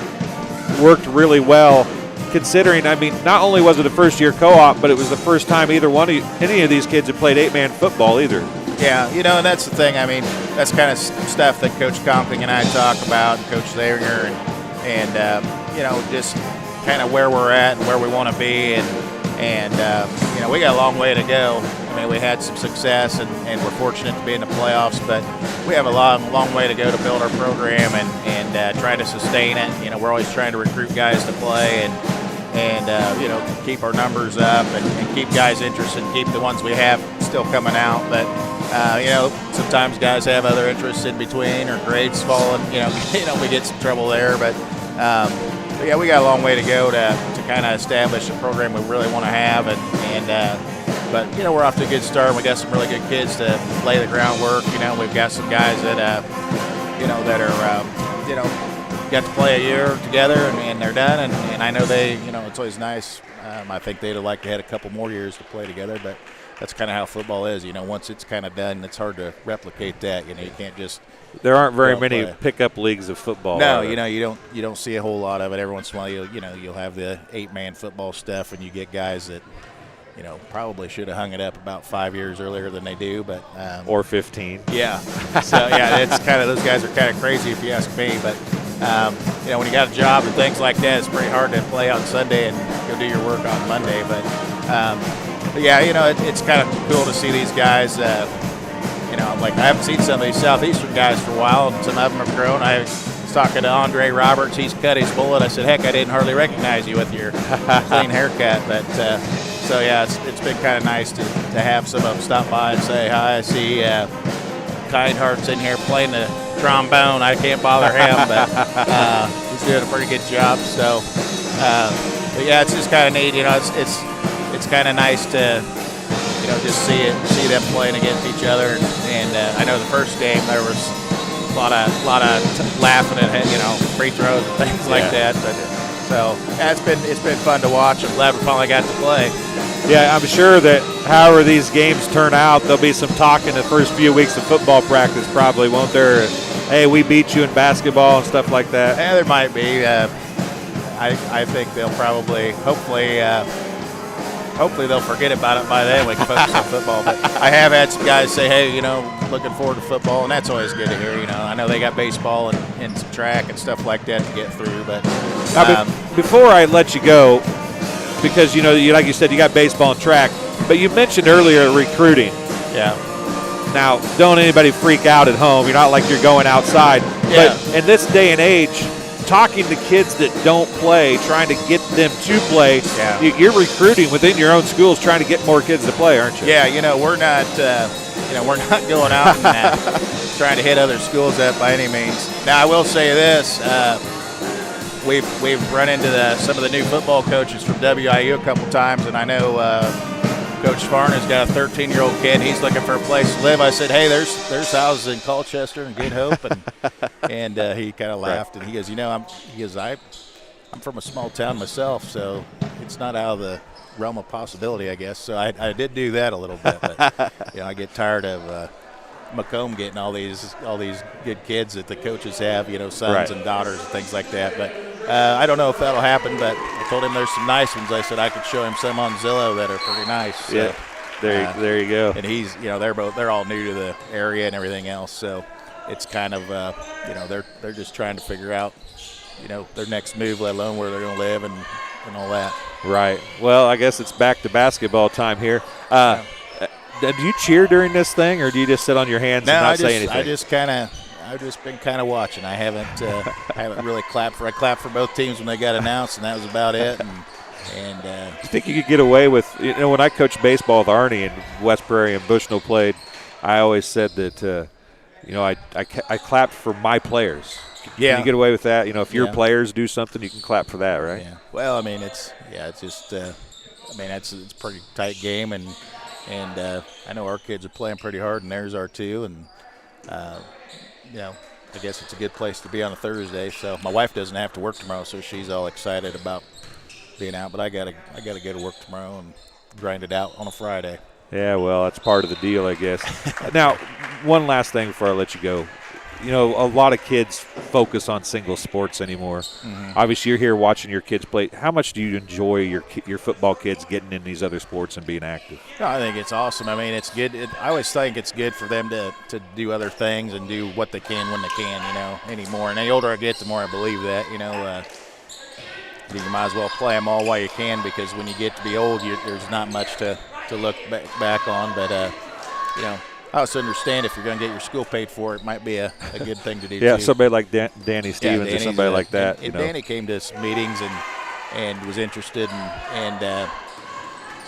worked really well, considering, I mean, not only was it a first-year co-op, but it was the first time any of these kids had played 8-man football either. Yeah, and that's the thing. I mean, that's kind of stuff that Coach Conkling and I talk about, and Coach Zaringer, and just kind of where we're at and where we want to be, and we got a long way to go. I mean, we had some success, and we're fortunate to be in the playoffs, but we have a long way to go to build our program and try to sustain it. We're always trying to recruit guys to play and keep our numbers up and keep guys interested and keep the ones we have still coming out. But, sometimes guys have other interests in between or grades falling. We get some trouble there. But we got a long way to go to kind of establish a program we really want to have. But we're off to a good start. We got some really good kids to lay the groundwork. We've got some guys that got to play a year together and they're done. And I know it's always nice. I think they'd have liked to have a couple more years to play together, but that's kind of how football is. Once it's kind of done, it's hard to replicate that. You can't just. There aren't very many pickup leagues of football. No, you don't see a whole lot of it. Every once in a while, you'll have the 8-man football stuff, and you get guys that probably should have hung it up about 5 years earlier than they do, but or 15. Yeah. So it's kind of, those guys are kind of crazy if you ask me. But when you got a job and things like that, it's pretty hard to play on Sunday and go do your work on Monday. But it's kind of cool to see these guys. I haven't seen some of these Southeastern guys for a while, and some of them have grown. I was talking to Andre Roberts. He's cut his bullet. I said, heck, I didn't hardly recognize you with your clean haircut. But it's been kind of nice to have some of them stop by and say hi. I see Kindheart's in here playing the trombone. I can't bother him, but he's doing a pretty good job. So, it's just kind of neat. It's kind of nice to just see them playing against each other. And I know the first game there was a lot of laughing at free throws and things like that. But it's been fun to watch. I'm glad we finally got to play. Yeah, I'm sure that however these games turn out, there'll be some talk in the first few weeks of football practice, probably, won't there? Hey, we beat you in basketball and stuff like that. Yeah, there might be. I think they'll probably, hopefully they'll forget about it by then. We can focus on football. But I have had some guys say, hey, looking forward to football, and that's always good to hear. I know they got baseball and some track and stuff like that to get through. But before I let you go, because, like you said, you got baseball and track, but you mentioned earlier recruiting. Yeah. Now, don't anybody freak out at home. You're not like you're going outside. Yeah. But in this day and age, talking to kids that don't play, trying to get them to play, you're recruiting within your own schools, trying to get more kids to play, aren't you? Yeah, we're not going out and trying to hit other schools up by any means. Now, I will say this. We've run into some of the new football coaches from WIU a couple times, and I know Coach Farner's got a 13-year-old kid. He's looking for a place to live. I said, hey, there's houses in Colchester and Good Hope, and he kind of laughed, and he goes, I'm from a small town myself, so it's not out of the realm of possibility, I guess. So I did do that a little bit, but I get tired of Macomb getting all these good kids that the coaches have, sons and daughters and things like that. But I don't know if that'll happen, but I told him there's some nice ones. I said I could show him some on Zillow that are pretty nice. So, yeah, there you go. And he's, they're all new to the area and everything else, so it's kind of, they're just trying to figure out, their next move, let alone where they're going to live and all that. Right. Well, I guess it's back to basketball time here. Do you cheer during this thing, or do you just sit on your hands and not say anything? I've just been kind of watching. I haven't really clapped for. I clapped for both teams when they got announced, and that was about it. And I think you could get away with. When I coached baseball with Arnie and West Prairie and Bushnell played, I always said that I clapped for my players. Yeah, can you get away with that? If your players do something, you can clap for that, right? Yeah. Well, I mean, it's just. It's a pretty tight game, and I know our kids are playing pretty hard, and theirs are too, and. I guess it's a good place to be on a Thursday. So my wife doesn't have to work tomorrow, so she's all excited about being out. But I gotta go to work tomorrow and grind it out on a Friday. Yeah, well, that's part of the deal, I guess. Now, one last thing before I let you go. A lot of kids focus on single sports anymore. Mm-hmm. Obviously, you're here watching your kids play. How much do you enjoy your football kids getting in these other sports and being active? No, I think it's awesome. I mean, it's good. I always think it's good for them to do other things and do what they can when they can, anymore. And the older I get, the more I believe that, you might as well play them all while you can, because when you get to be old, there's not much to look back on. But, I also understand if you're going to get your school paid for, it might be a good thing to do. Yeah, too. somebody like Danny Stevens or somebody like that. And Danny came to some meetings and was interested and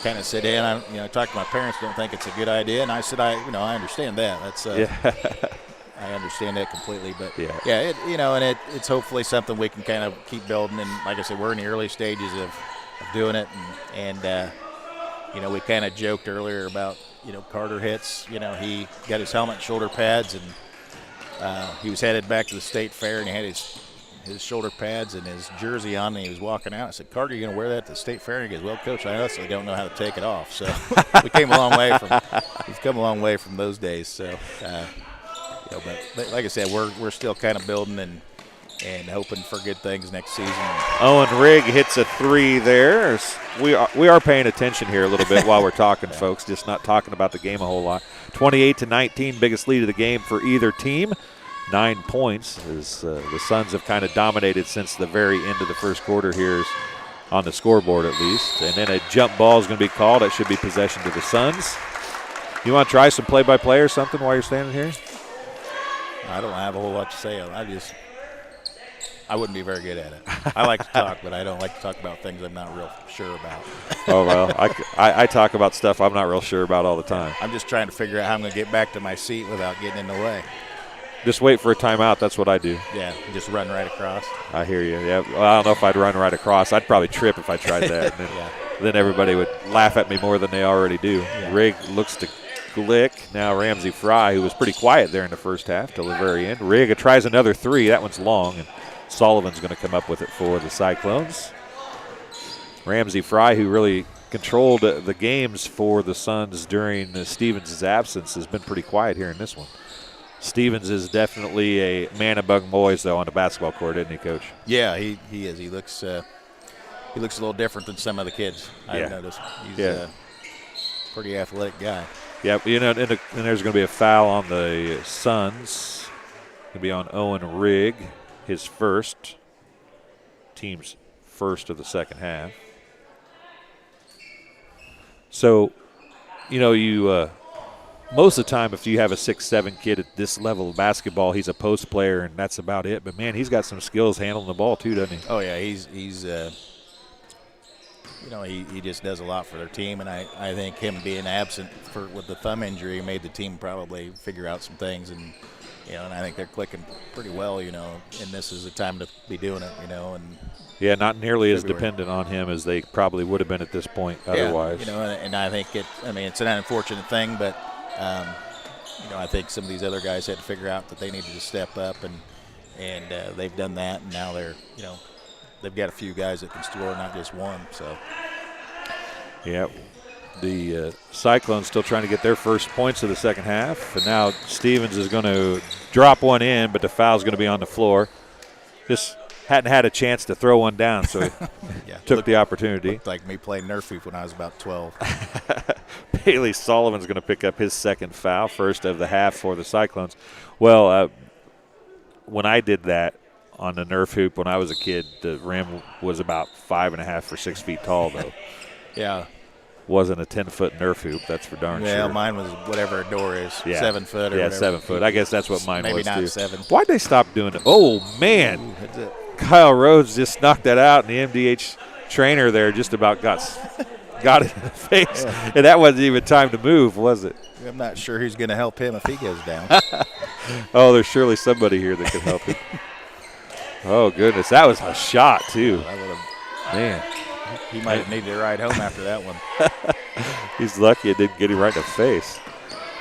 kind of said, "Hey, I talked to my parents. Don't think it's a good idea." And I said, "I understand that. That's I understand that completely." But it's hopefully something we can kind of keep building. And like I said, we're in the early stages of doing it, and we kind of joked earlier about. Carter hits. He got his helmet and shoulder pads, and he was headed back to the state fair, and he had his shoulder pads and his jersey on, and he was walking out. I said, "Carter, you going to wear that at the state fair?" And he goes, "Well, Coach, I honestly don't know how to take it off." So we've come a long way from those days. So, but like I said, we're still kind of building and hoping for good things next season. Owen Rigg hits a three there. We are paying attention here a little bit while we're talking, folks, just not talking about the game a whole lot. 28-19, biggest lead of the game for either team. 9 points as the Suns have kind of dominated since the very end of the first quarter here on the scoreboard at least. And then a jump ball is going to be called. That should be possession to the Suns. You want to try some play-by-play or something while you're standing here? I don't have a whole lot to say. I wouldn't be very good at it. I like to talk, but I don't like to talk about things I'm not real sure about. Oh, well, I talk about stuff I'm not real sure about all the time. I'm just trying to figure out how I'm going to get back to my seat without getting in the way. Just wait for a timeout. That's what I do. Yeah, just run right across. I hear you. Yeah, well, I don't know if I'd run right across. I'd probably trip if I tried that. Then everybody would laugh at me more than they already do. Yeah. Rigg looks to Glick. Now Ramsey Fry, who was pretty quiet there in the first half till the very end. Rigg tries another three. That one's long, and Sullivan's going to come up with it for the Cyclones. Ramsey Fry, who really controlled the games for the Suns during Stevens' absence, has been pretty quiet here in this one. Stevens is definitely a man among boys, though, on the basketball court, isn't he, Coach? Yeah, he is. He looks a little different than some of the kids, I've noticed. He's a pretty athletic guy. Yeah, and there's going to be a foul on the Suns. Going to be on Owen Rigg. His first, team's first of the second half. So, most of the time if you have a 6'7" kid at this level of basketball, he's a post player and that's about it. But, man, he's got some skills handling the ball too, doesn't he? Oh, yeah, he's he just does a lot for their team. And I think him being absent with the thumb injury made the team probably figure out some things and – and I think they're clicking pretty well, and this is the time to be doing it, and yeah, not nearly as dependent on him as they probably would have been at this point otherwise. And I think it's an unfortunate thing, but I think some of these other guys had to figure out that they needed to step up, and they've done that, and now they've got a few guys that can score, not just one. So, yeah. The Cyclones still trying to get their first points of the second half. And now Stevens is going to drop one in, but the foul's going to be on the floor. Just hadn't had a chance to throw one down, so he took the opportunity. Looked like me playing Nerf hoop when I was about 12. Bailey Sullivan's going to pick up his second foul, first of the half for the Cyclones. Well, when I did that on the Nerf hoop when I was a kid, the rim was about 5.5 or 6 feet tall, though. Yeah. Wasn't a 10-foot Nerf hoop, that's for darn sure. Yeah, mine was whatever a door is, 7 foot or whatever. 7 foot. I guess that's what mine Maybe was, not too. 7. Why'd they stop doing it? Oh, man. Ooh, that's it. Kyle Rhodes just knocked that out, and the MDH trainer there just about got it in the face. Yeah. And that wasn't even time to move, was it? I'm not sure who's going to help him if he goes down. Oh, there's surely somebody here that can help him. Oh, goodness. That was a shot, too. Man. He might have needed a ride home after that one. He's lucky it didn't get him right in the face.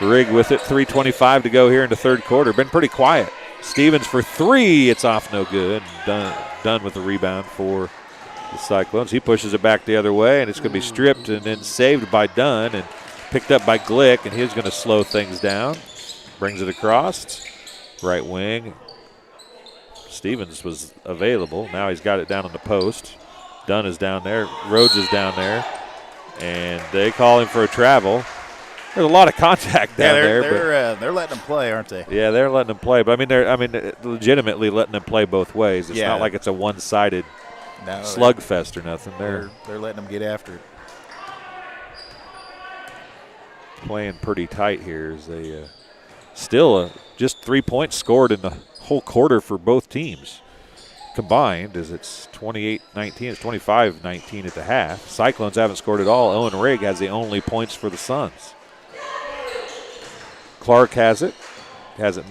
Rigg with it, 3:25 to go here in the third quarter. Been pretty quiet. Stevens for 3. It's off no good. Done with the rebound for the Cyclones. He pushes it back the other way, and it's going to be stripped and then saved by Dunn and picked up by Glick, and he's going to slow things down. Brings it across. Right wing. Stevens was available. Now he's got it down on the post. Dunn is down there. Rhodes is down there. And they call him for a travel. There's a lot of contact down there. They're letting them play, aren't they? Yeah, they're letting them play. But, they're legitimately letting them play both ways. It's not like it's a one-sided slugfest or nothing. They're letting them get after it. Playing pretty tight here as they still just 3 points scored in the whole quarter for both teams combined, as it's 28-19. It's 25-19 at the half. Cyclones haven't scored at all. Owen Rigg has the only points for the Suns. Clark has it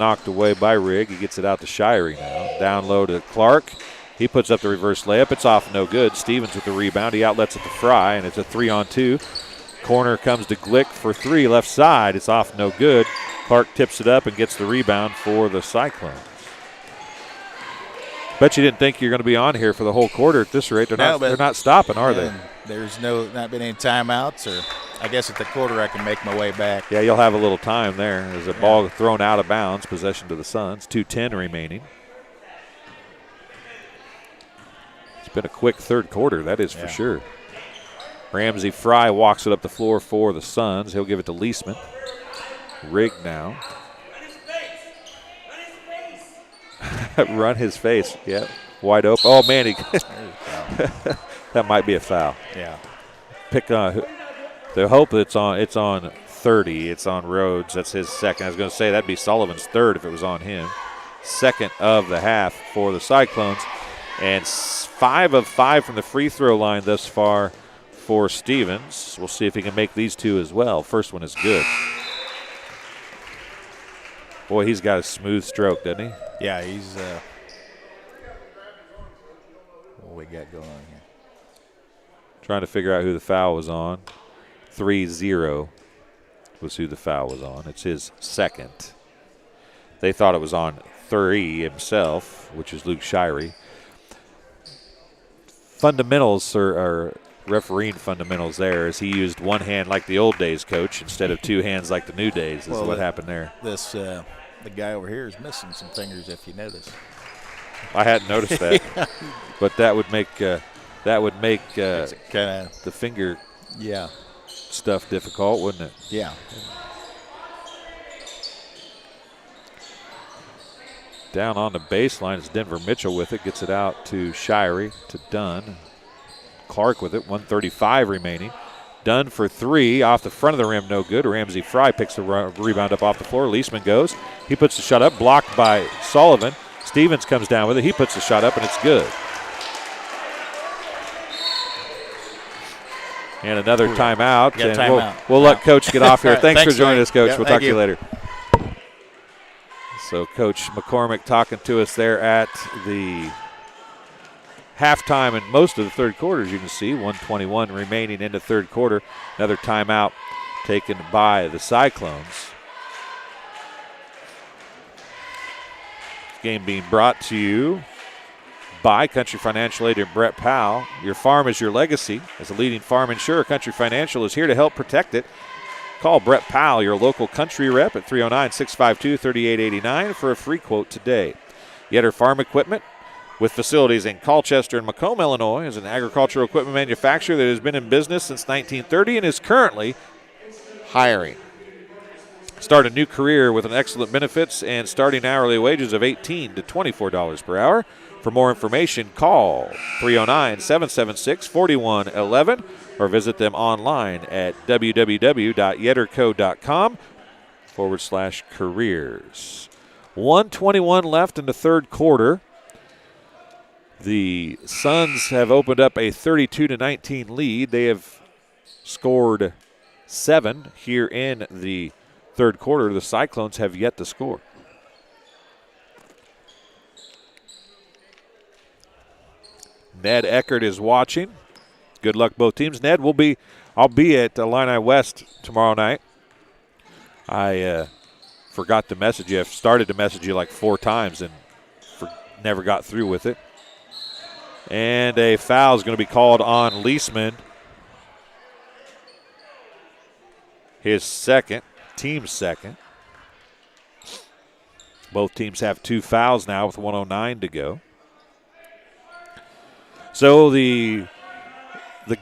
knocked away by Rigg. He gets it out to Shirey now. Down low to Clark. He puts up the reverse layup. It's off no good. Stevens with the rebound. He outlets it to Fry, and it's a 3-on-2. Corner comes to Glick for 3, left side. It's off no good. Clark tips it up and gets the rebound for the Cyclones. Bet you didn't think you're going to be on here for the whole quarter at this rate. They're not stopping, are they? There's not been any timeouts, or I guess at the quarter I can make my way back. Yeah, you'll have a little time there. There's a ball thrown out of bounds, possession to the Suns. 2:10 remaining. It's been a quick third quarter, that is for sure. Ramsey Fry walks it up the floor for the Suns. He'll give it to Leisman. Rigg now. Run his face. Yep. Wide open. Oh, man. That might be a foul. Yeah. Pick on. The hope it's on 30. It's on Rhodes. That's his second. I was going to say that'd be Sullivan's third if it was on him. Second of the half for the Cyclones. And 5 of 5 from the free throw line thus far for Stevens. We'll see if he can make these two as well. First one is good. Boy, he's got a smooth stroke, doesn't he? Yeah, he's what we got going on here? Trying to figure out who the foul was on. 3-0 was who the foul was on. It's his second. They thought it was on 3 himself, which is Luke Shirey. Fundamentals are refereeing fundamentals there, as he used one hand like the old days, coach, instead of 2 hands like the new days. This is what happened there. The guy over here is missing some fingers, if you notice. I hadn't noticed that, but that would make the finger stuff difficult, wouldn't it? Yeah. Down on the baseline is Denver Mitchell with it. Gets it out to Shirey, to Dunn. Clark with it, 1:35 remaining. Dunn for 3, off the front of the rim, no good. Ramsey Fry picks the rebound up off the floor. Leisman goes. He puts the shot up, blocked by Sullivan. Stevens comes down with it. He puts the shot up, and it's good. And another timeout. And we'll let Coach get off here. Thanks for joining us, Coach. We'll talk to you later. So Coach McCormick talking to us there at the halftime and most of the third quarter, as you can see. 1:21 remaining in the third quarter. Another timeout taken by the Cyclones. This game being brought to you by Country Financial agent Brett Powell. Your farm is your legacy. As a leading farm insurer, Country Financial is here to help protect it. Call Brett Powell, your local country rep, at 309-652-3889 for a free quote today. Yetter Farm Equipment with facilities in Colchester and Macomb, Illinois, is an agricultural equipment manufacturer that has been in business since 1930 and is currently hiring. Start a new career with an excellent benefits and starting hourly wages of $18 to $24 per hour. For more information, call 309-776-4111 or visit them online at www.yetterco.com/careers. 1:21 left in the third quarter. The Suns have opened up a 32-19 lead. They have scored 7 here in the third quarter. The Cyclones have yet to score. Ned Eckert is watching. Good luck both teams. Ned, I'll be at Illini West tomorrow night. I forgot to message you. I've started to message you like 4 times and never got through with it. And a foul is going to be called on Leisman. His second, team's second. Both teams have 2 fouls now with 1:09 to go. So the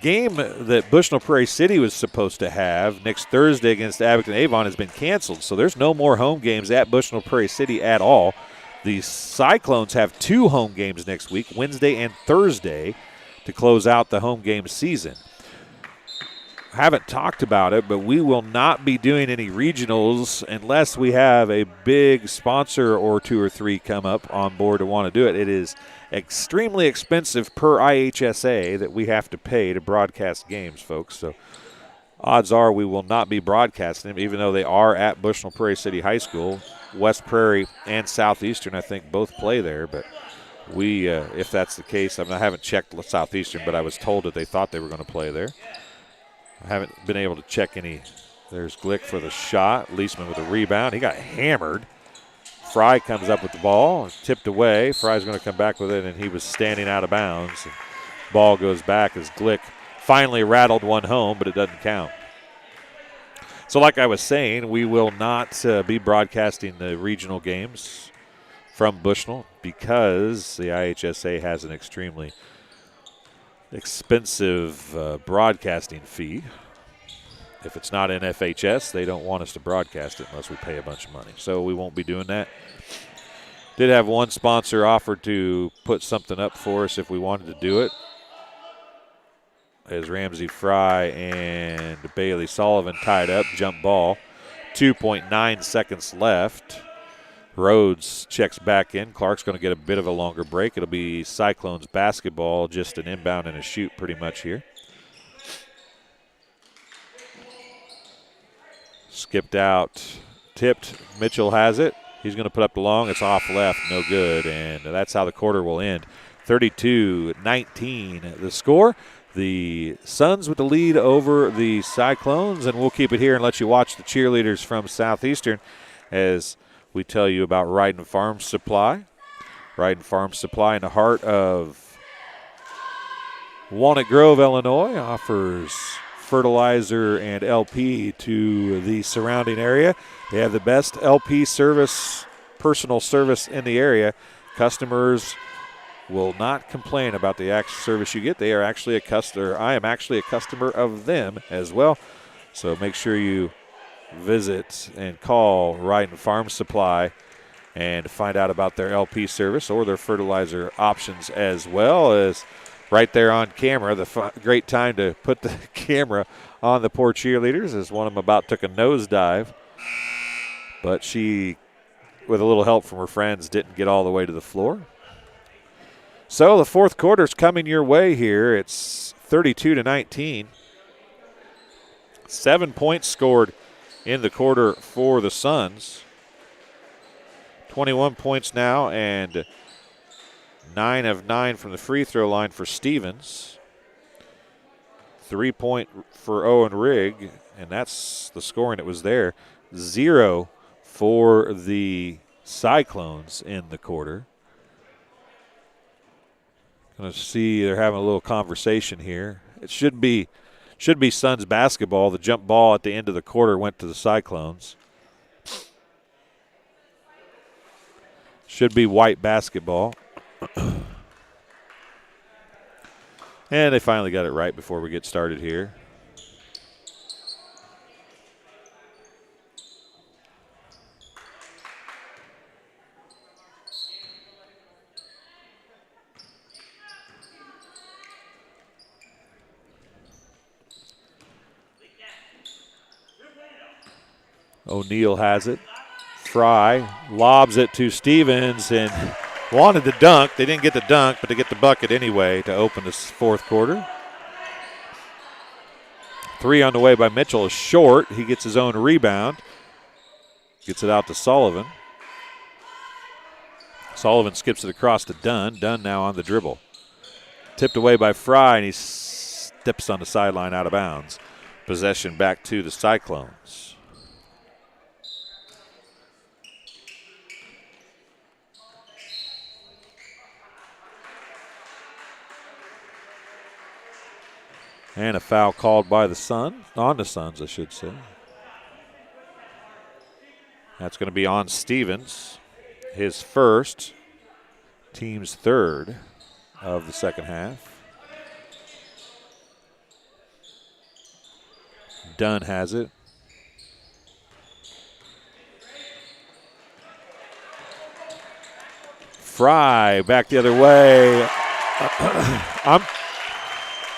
game that Bushnell Prairie City was supposed to have next Thursday against Abington Avon has been canceled. So there's no more home games at Bushnell Prairie City at all. The Cyclones have 2 home games next week, Wednesday and Thursday, to close out the home game season. Haven't talked about it, but we will not be doing any regionals unless we have a big sponsor or 2 or 3 come up on board to want to do it. It is extremely expensive per IHSA that we have to pay to broadcast games, folks. So odds are we will not be broadcasting them, even though they are at Bushnell Prairie City High School. West Prairie and Southeastern, I think, both play there. But we, if that's the case, I haven't checked Southeastern, but I was told that they thought they were going to play there. I haven't been able to check any. There's Glick for the shot. Leisman with a rebound. He got hammered. Fry comes up with the ball, tipped away. Fry's going to come back with it, and he was standing out of bounds. And ball goes back as Glick finally rattled one home, but it doesn't count. So like I was saying, we will not be broadcasting the regional games from Bushnell because the IHSA has an extremely expensive broadcasting fee. If it's not NFHS, they don't want us to broadcast it unless we pay a bunch of money. So we won't be doing that. Did have one sponsor offer to put something up for us if we wanted to do it. As Ramsey Fry and Bailey Sullivan tied up, jump ball. 2.9 seconds left. Rhodes checks back in. Clark's going to get a bit of a longer break. It'll be Cyclones basketball, just an inbound and a shoot pretty much here. Skipped out, tipped. Mitchell has it. He's going to put up the long. It's off left, no good. And that's how the quarter will end. 32-19 the score. The Suns with the lead over the Cyclones. And we'll keep it here and let you watch the cheerleaders from Southeastern as we tell you about Ryden Farm Supply. Ryden Farm Supply in the heart of Walnut Grove, Illinois, offers fertilizer and LP to the surrounding area. They have the best LP service, personal service in the area. Customers will not complain about the actual service you get. They are actually a customer. I am actually a customer of them as well. So make sure you visit and call Ryden Farm Supply and find out about their LP service or their fertilizer options, as well as right there on camera. The great time to put the camera on the poor cheerleaders as one of them about took a nosedive. But she, with a little help from her friends, didn't get all the way to the floor. So the fourth quarter's coming your way here. It's 32-19. 7 points scored in the quarter for the Suns. 21 points now, and 9 of 9 from the free throw line for Stevens. 3 point for Owen Rigg, and that's the scoring that was there. 0 for the Cyclones in the quarter. Going to see they're having a little conversation here. It should be Suns basketball. The jump ball at the end of the quarter went to the Cyclones. Should be white basketball. And they finally got it right before we get started here. O'Neal has it. Fry lobs it to Stevens and wanted the dunk. They didn't get the dunk, but they get the bucket anyway to open this fourth quarter. 3 on the way by Mitchell is short. He gets his own rebound. Gets it out to Sullivan. Sullivan skips it across to Dunn. Dunn now on the dribble. Tipped away by Fry, and he steps on the sideline out of bounds. Possession back to the Cyclones. And a foul called by the Suns, on the Suns, I should say. That's going to be on Stevens, his first, team's third of the second half. Dunn has it. Fry back the other way.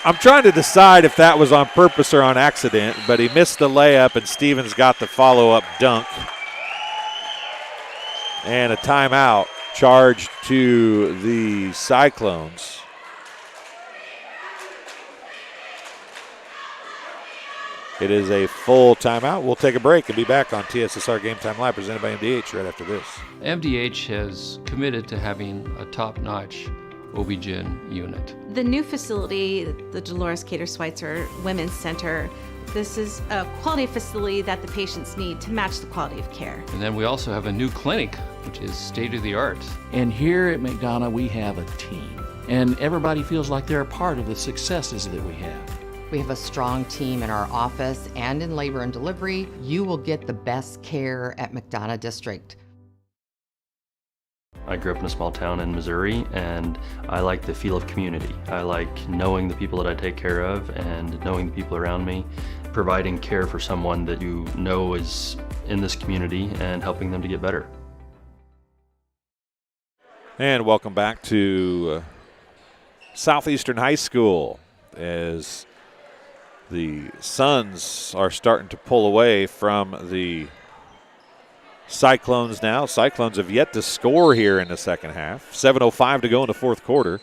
I'm trying to decide if that was on purpose or on accident, but he missed the layup, and Stevens got the follow-up dunk. And a timeout charged to the Cyclones. It is a full timeout. We'll take a break and be back on TSSR Game Time Live, presented by MDH right after this. MDH has committed to having a top-notch OB-GYN unit. The new facility, the Dolores Cater Schweitzer Women's Center, this is a quality facility that the patients need to match the quality of care. And then we also have a new clinic, which is state-of-the-art. And here at McDonough, we have a team. And everybody feels like they're a part of the successes that we have. We have a strong team in our office and in labor and delivery. You will get the best care at McDonough District. I grew up in a small town in Missouri, and I like the feel of community. I like knowing the people that I take care of and knowing the people around me, providing care for someone that you know is in this community and helping them to get better. And welcome back to Southeastern High School, as the Suns are starting to pull away from the Cyclones now. Cyclones have yet to score here in the second half. 7:05 to go in the fourth quarter.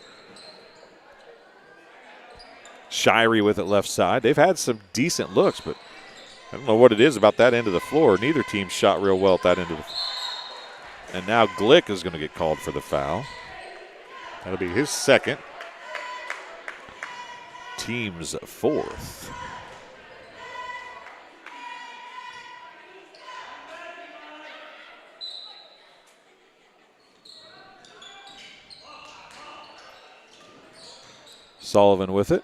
Shirey with it left side. They've had some decent looks, but I don't know what it is about that end of the floor. Neither team shot real well at that end of the floor. And now Glick is going to get called for the foul. That'll be his second. Team's fourth. Sullivan with it.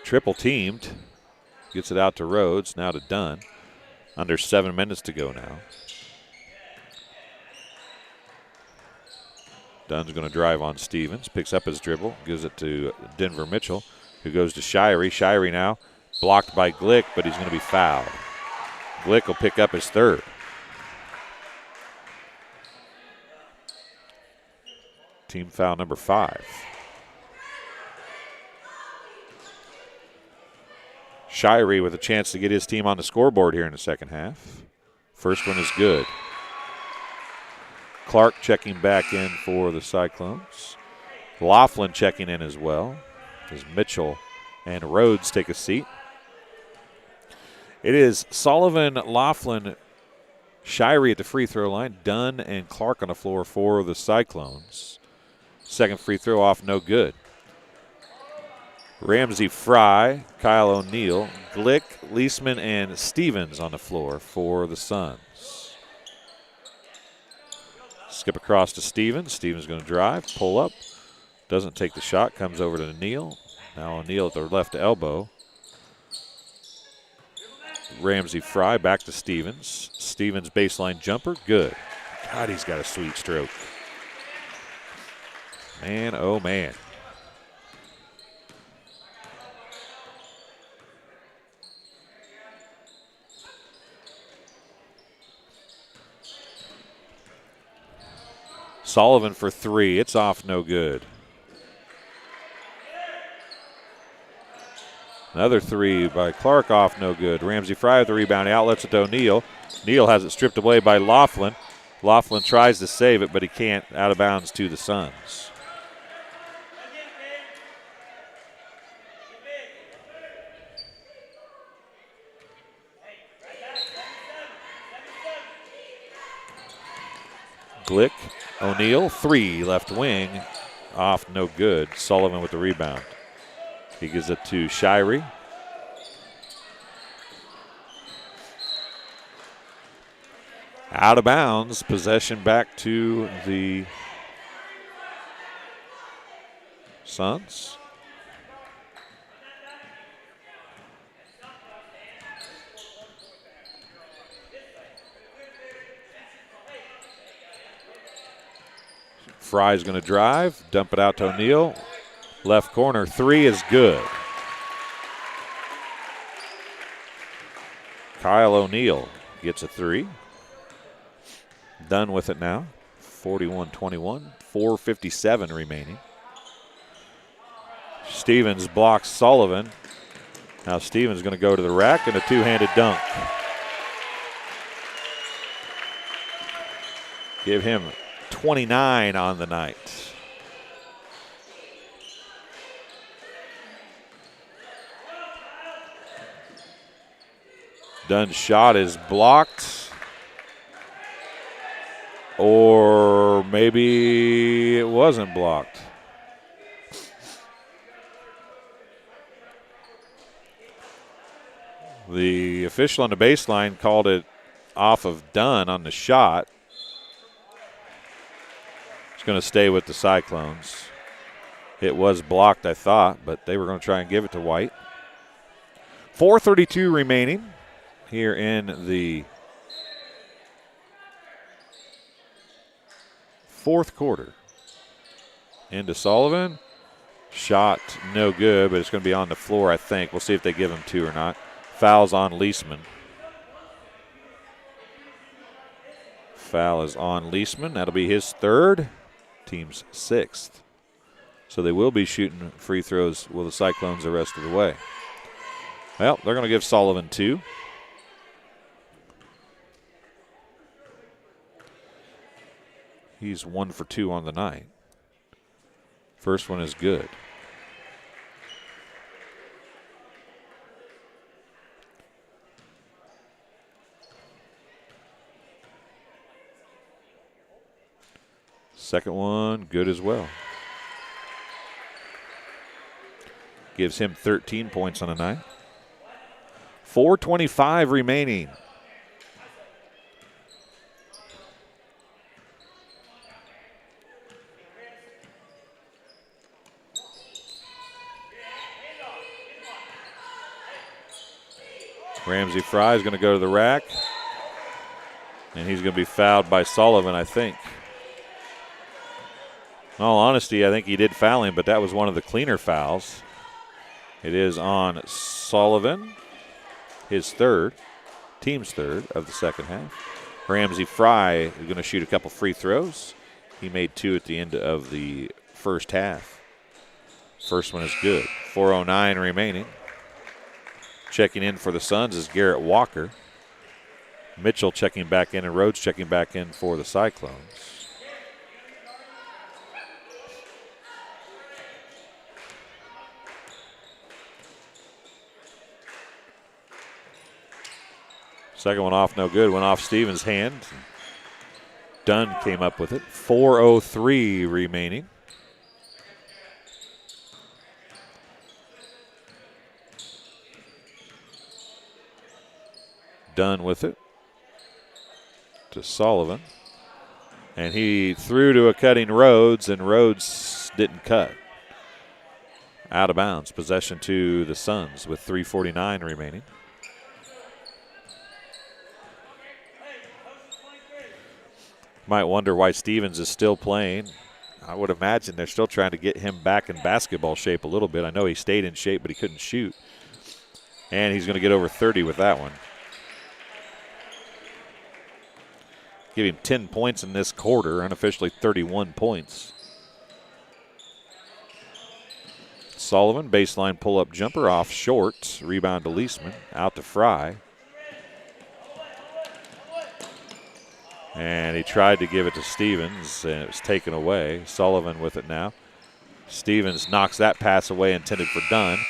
Triple teamed. Gets it out to Rhodes, now to Dunn. Under 7 minutes to go now. Dunn's going to drive on Stevens. Picks up his dribble. Gives it to Denver Mitchell, who goes to Shirey. Shirey now blocked by Glick, but he's going to be fouled. Glick will pick up his third. Team foul number 5. Shirey with a chance to get his team on the scoreboard here in the second half. First one is good. Clark checking back in for the Cyclones. Laughlin checking in as well, as Mitchell and Rhodes take a seat. It is Sullivan, Laughlin, Shirey at the free throw line, Dunn and Clark on the floor for the Cyclones. Second free throw off, no good. Ramsey, Fry, Kyle O'Neal, Glick, Leisman, and Stevens on the floor for the Suns. Skip across to Stevens. Stevens going to drive, pull up. Doesn't take the shot, comes over to O'Neal. Now O'Neal at the left elbow. Ramsey, Fry, back to Stevens. Stevens baseline jumper, good. God, he's got a sweet stroke. Man, oh man. Sullivan for 3. It's off, no good. Another 3 by Clark, off, no good. Ramsey Fry with the rebound. Outlets it to O'Neal. Neal has it stripped away by Laughlin. Laughlin tries to save it, but he can't. Out of bounds to the Suns. Glick, O'Neal, 3, left wing, off, no good. Sullivan with the rebound. He gives it to Shirey. Out of bounds, possession back to the Suns. Fry's going to drive, dump it out to O'Neal. Left corner, 3 is good. Kyle O'Neal gets a 3. Done with it now. 41-21, 4:57 remaining. Stevens blocks Sullivan. Now Stevens going to go to the rack and a two-handed dunk. Give him 29 on the night. Dunn's shot is blocked. Or maybe it wasn't blocked. The official on the baseline called it off of Dunn on the shot. It's going to stay with the Cyclones. It was blocked, I thought, but they were going to try and give it to White. 4:32 remaining here in the fourth quarter. Into Sullivan. Shot no good, but it's going to be on the floor, I think. We'll see if they give him 2 or not. Foul's on Leisman. Foul is on Leisman. That'll be his 3rd. Team's 6th. So they will be shooting free throws with the Cyclones the rest of the way. Well, they're going to give Sullivan 2. He's 1 for 2 on the night. First one is good. Second one, good as well. Gives him 13 points on the night. 4:25 remaining. Ramsey Fry is going to go to the rack. And he's going to be fouled by Sullivan, I think. In all honesty, I think he did foul him, but that was one of the cleaner fouls. It is on Sullivan, his 3rd, team's 3rd of the second half. Ramsey Fry is going to shoot a couple free throws. He made 2 at the end of the first half. First one is good. 4:09 remaining. Checking in for the Suns is Garrett Walker. Mitchell checking back in and Rhodes checking back in for the Cyclones. Second one off, no good. Went off Stevens' hand. Dunn came up with it. 4:03 remaining. Dunn with it to Sullivan. And he threw to a cutting Rhodes, and Rhodes didn't cut. Out of bounds. Possession to the Suns with 3:49 remaining. Might wonder why Stevens is still playing. I would imagine they're still trying to get him back in basketball shape a little bit. I know he stayed in shape, but he couldn't shoot. And he's going to get over 30 with that one. Give him 10 points in this quarter, unofficially 31 points. Sullivan, baseline pull-up jumper off short. Rebound to Leisman, out to Fry. And he tried to give it to Stevens, and it was taken away. Sullivan with it now. Stevens knocks that pass away, intended for Dunn.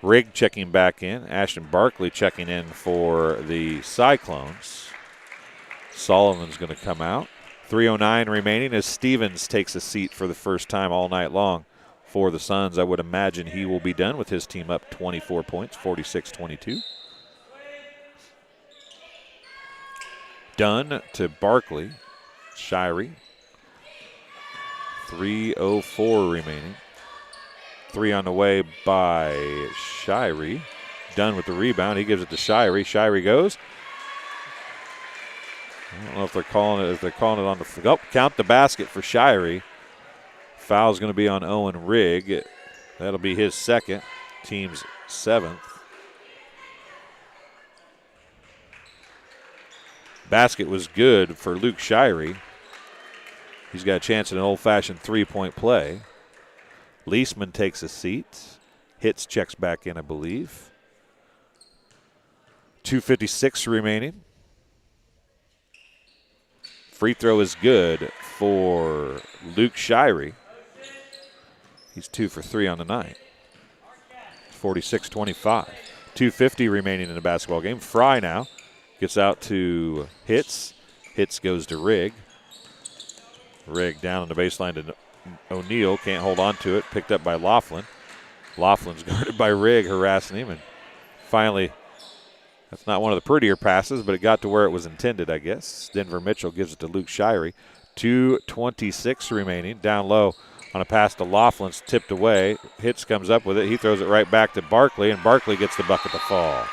Rigg checking back in. Ashton Barkley checking in for the Cyclones. Sullivan's going to come out. 3:09 remaining as Stevens takes a seat for the first time all night long for the Suns. I would imagine he will be done with his team up 24 points, 46-22. Dunn to Barkley. Shirey. 3:04 remaining. 3 on the way by Shirey. Dunn with the rebound. He gives it to Shirey. Shirey goes. I don't know if they're calling it. If they're calling it on the count the basket for Shirey. Foul's going to be on Owen Rigg. That'll be his second. Team's 7th. Basket was good for Luke Shirey. He's got a chance at an old-fashioned three-point play. Leisman takes a seat. Hitz checks back in, I believe. 2:56 remaining. Free throw is good for Luke Shirey. He's 2 for 3 on the night. 46-25. 2:50 remaining in the basketball game. Fry now gets out to Hitz. Hitz goes to Rigg. Rigg down on the baseline to O'Neal. Can't hold on to it. Picked up by Laughlin. Laughlin's guarded by Rigg, harassing him. And finally, that's not one of the prettier passes, but it got to where it was intended, I guess. Denver Mitchell gives it to Luke Shirey. 2:26 remaining. Down low on a pass to Laughlin's tipped away. Hitz comes up with it. He throws it right back to Barkley, and Barkley gets the bucket to fall.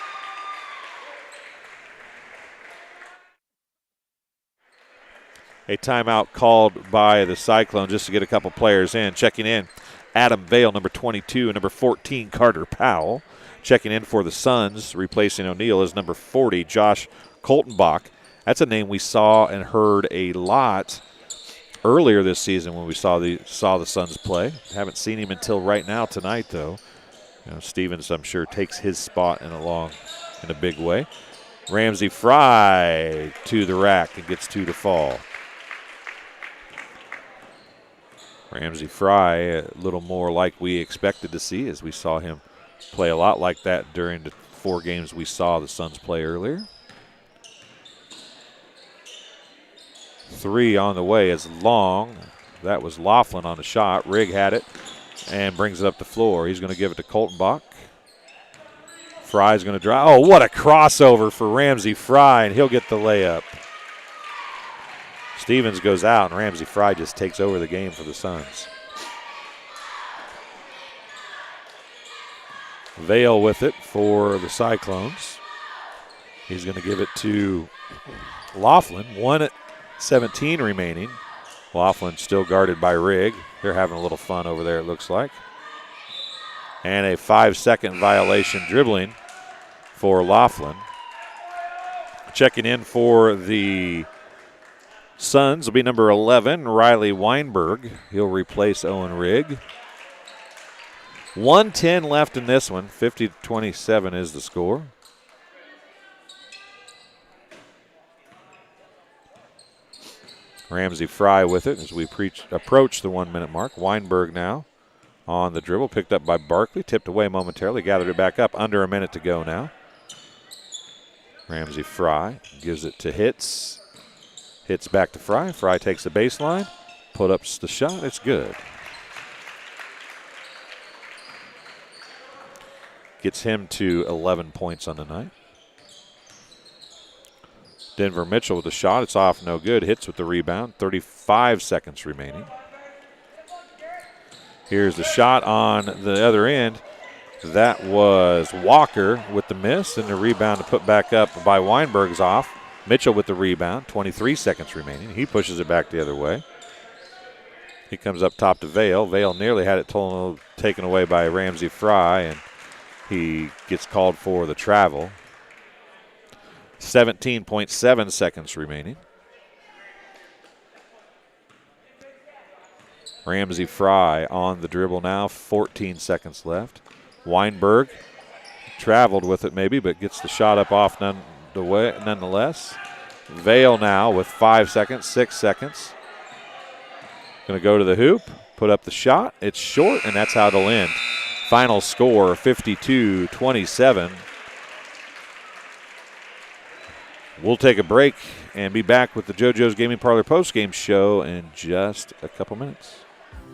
A timeout called by the Cyclone just to get a couple players in. Checking in, Adam Vale, number 22, and number 14, Carter Powell. Checking in for the Suns, replacing O'Neal, is number 40, Josh Koltenbach. That's a name we saw and heard a lot earlier this season when we saw the Suns play. Haven't seen him until right now tonight, though. Stevens, I'm sure, takes his spot in a big way. Ramsey Fry to the rack and gets 2 to fall. Ramsey Fry, a little more like we expected to see, as we saw him play a lot like that during the 4 games we saw the Suns play earlier. 3 on the way is Long. That was Laughlin on the shot. Rigg had it and brings it up the floor. He's going to give it to Koltenbach. Fry's going to drive. Oh, what a crossover for Ramsey Fry, and he'll get the layup. Stevens goes out, and Ramsey Fry just takes over the game for the Suns. Vale with it for the Cyclones. He's going to give it to Laughlin. 1:17 remaining. Laughlin still guarded by Rigg. They're having a little fun over there, it looks like. And a 5-second violation dribbling for Laughlin. Checking in for the Suns will be number 11, Riley Weinberg. He'll replace Owen Rigg. 1:10 left in this one. 50-27 is the score. Ramsey Fry with it as we approach the 1-minute mark. Weinberg now on the dribble, picked up by Barkley, tipped away momentarily, gathered it back up. Under a minute to go now. Ramsey Fry gives it to Hitz. Hitz back to Fry. Fry takes the baseline, put up the shot. It's good. Gets him to 11 points on the night. Denver Mitchell with the shot. It's off, no good. Hitz with the rebound. 35 seconds remaining. Here's the shot on the other end. That was Walker with the miss, and the rebound to put back up by Weinberg's off. Mitchell with the rebound. 23 seconds remaining. He pushes it back the other way. He comes up top to Vale. Vale nearly had it taken away by Ramsey Fry, and he gets called for the travel. 17.7 seconds remaining. Ramsey Fry on the dribble now, 14 seconds left. Weinberg traveled with it maybe, but gets the shot up off nonetheless. Vale now with 5 seconds, 6 seconds. Going to go to the hoop, put up the shot. It's short, and that's how it'll end. Final score, 52-27. We'll take a break and be back with the JoJo's Gaming Parlor postgame show in just a couple minutes.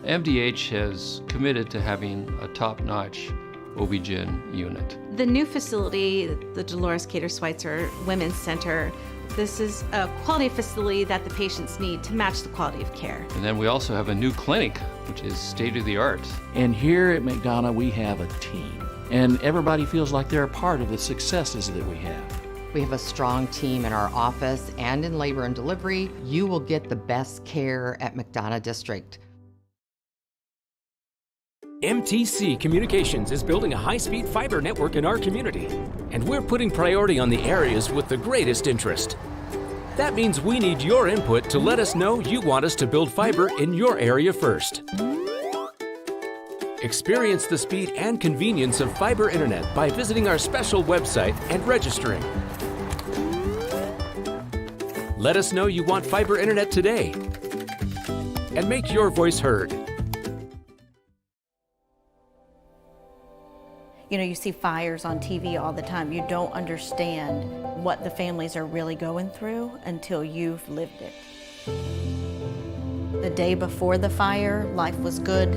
MDH has committed to having a top-notch OB-GYN unit. The new facility, the Dolores Cater Schweitzer Women's Center, this is a quality facility that the patients need to match the quality of care. And then we also have a new clinic, which is state-of-the-art. And here at McDonough, we have a team. And everybody feels like they're a part of the successes that we have. We have a strong team in our office and in labor and delivery. You will get the best care at McDonough District. MTC Communications is building a high-speed fiber network in our community, and we're putting priority on the areas with the greatest interest. That means we need your input to let us know you want us to build fiber in your area first. Experience the speed and convenience of fiber internet by visiting our special website and registering. Let us know you want fiber internet today, and make your voice heard. You know, you see fires on TV all the time. You don't understand what the families are really going through until you've lived it. The day before the fire, life was good.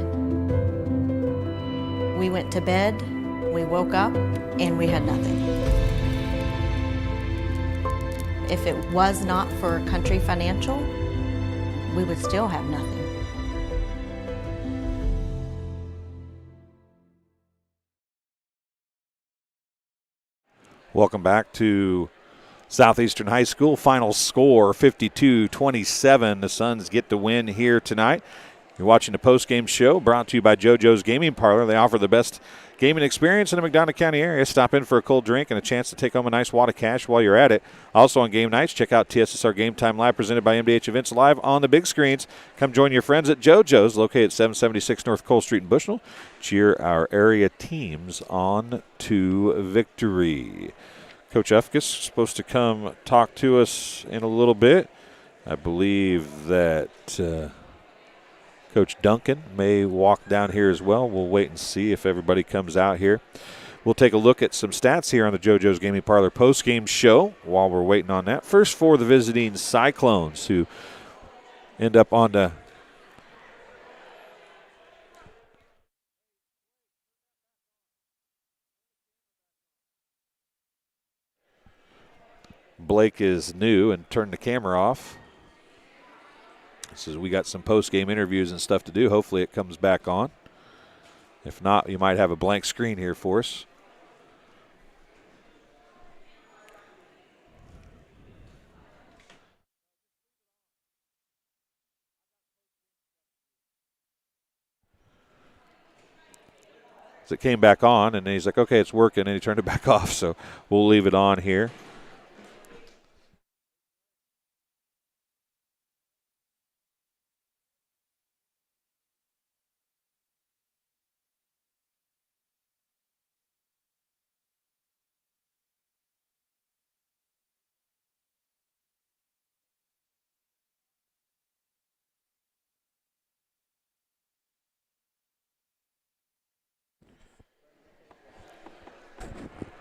We went to bed, we woke up, and we had nothing. If it was not for Country Financial, we would still have nothing. Welcome back to Southeastern High School. Final score, 52-27. The Suns get the win here tonight. You're watching the postgame show brought to you by JoJo's Gaming Parlor. They offer the best gaming experience in the McDonough County area. Stop in for a cold drink and a chance to take home a nice wad of cash while you're at it. Also on game nights, check out TSSR Game Time Live presented by MDH Events Live on the big screens. Come join your friends at JoJo's, located at 776 North Cole Street in Bushnell. Cheer our area teams on to victory. Coach Ufkus is supposed to come talk to us in a little bit. I believe that Coach Duncan may walk down here as well. We'll wait and see if everybody comes out here. We'll take a look at some stats here on the JoJo's Gaming Parlor postgame show while we're waiting on that. First for the visiting Cyclones, who end up on the Blake is new and turned the camera off. Says we got some post-game interviews and stuff to do. Hopefully it comes back on. If not, you might have a blank screen here for us. So it came back on, and then he's like, okay, it's working, and he turned it back off. So we'll leave it on here.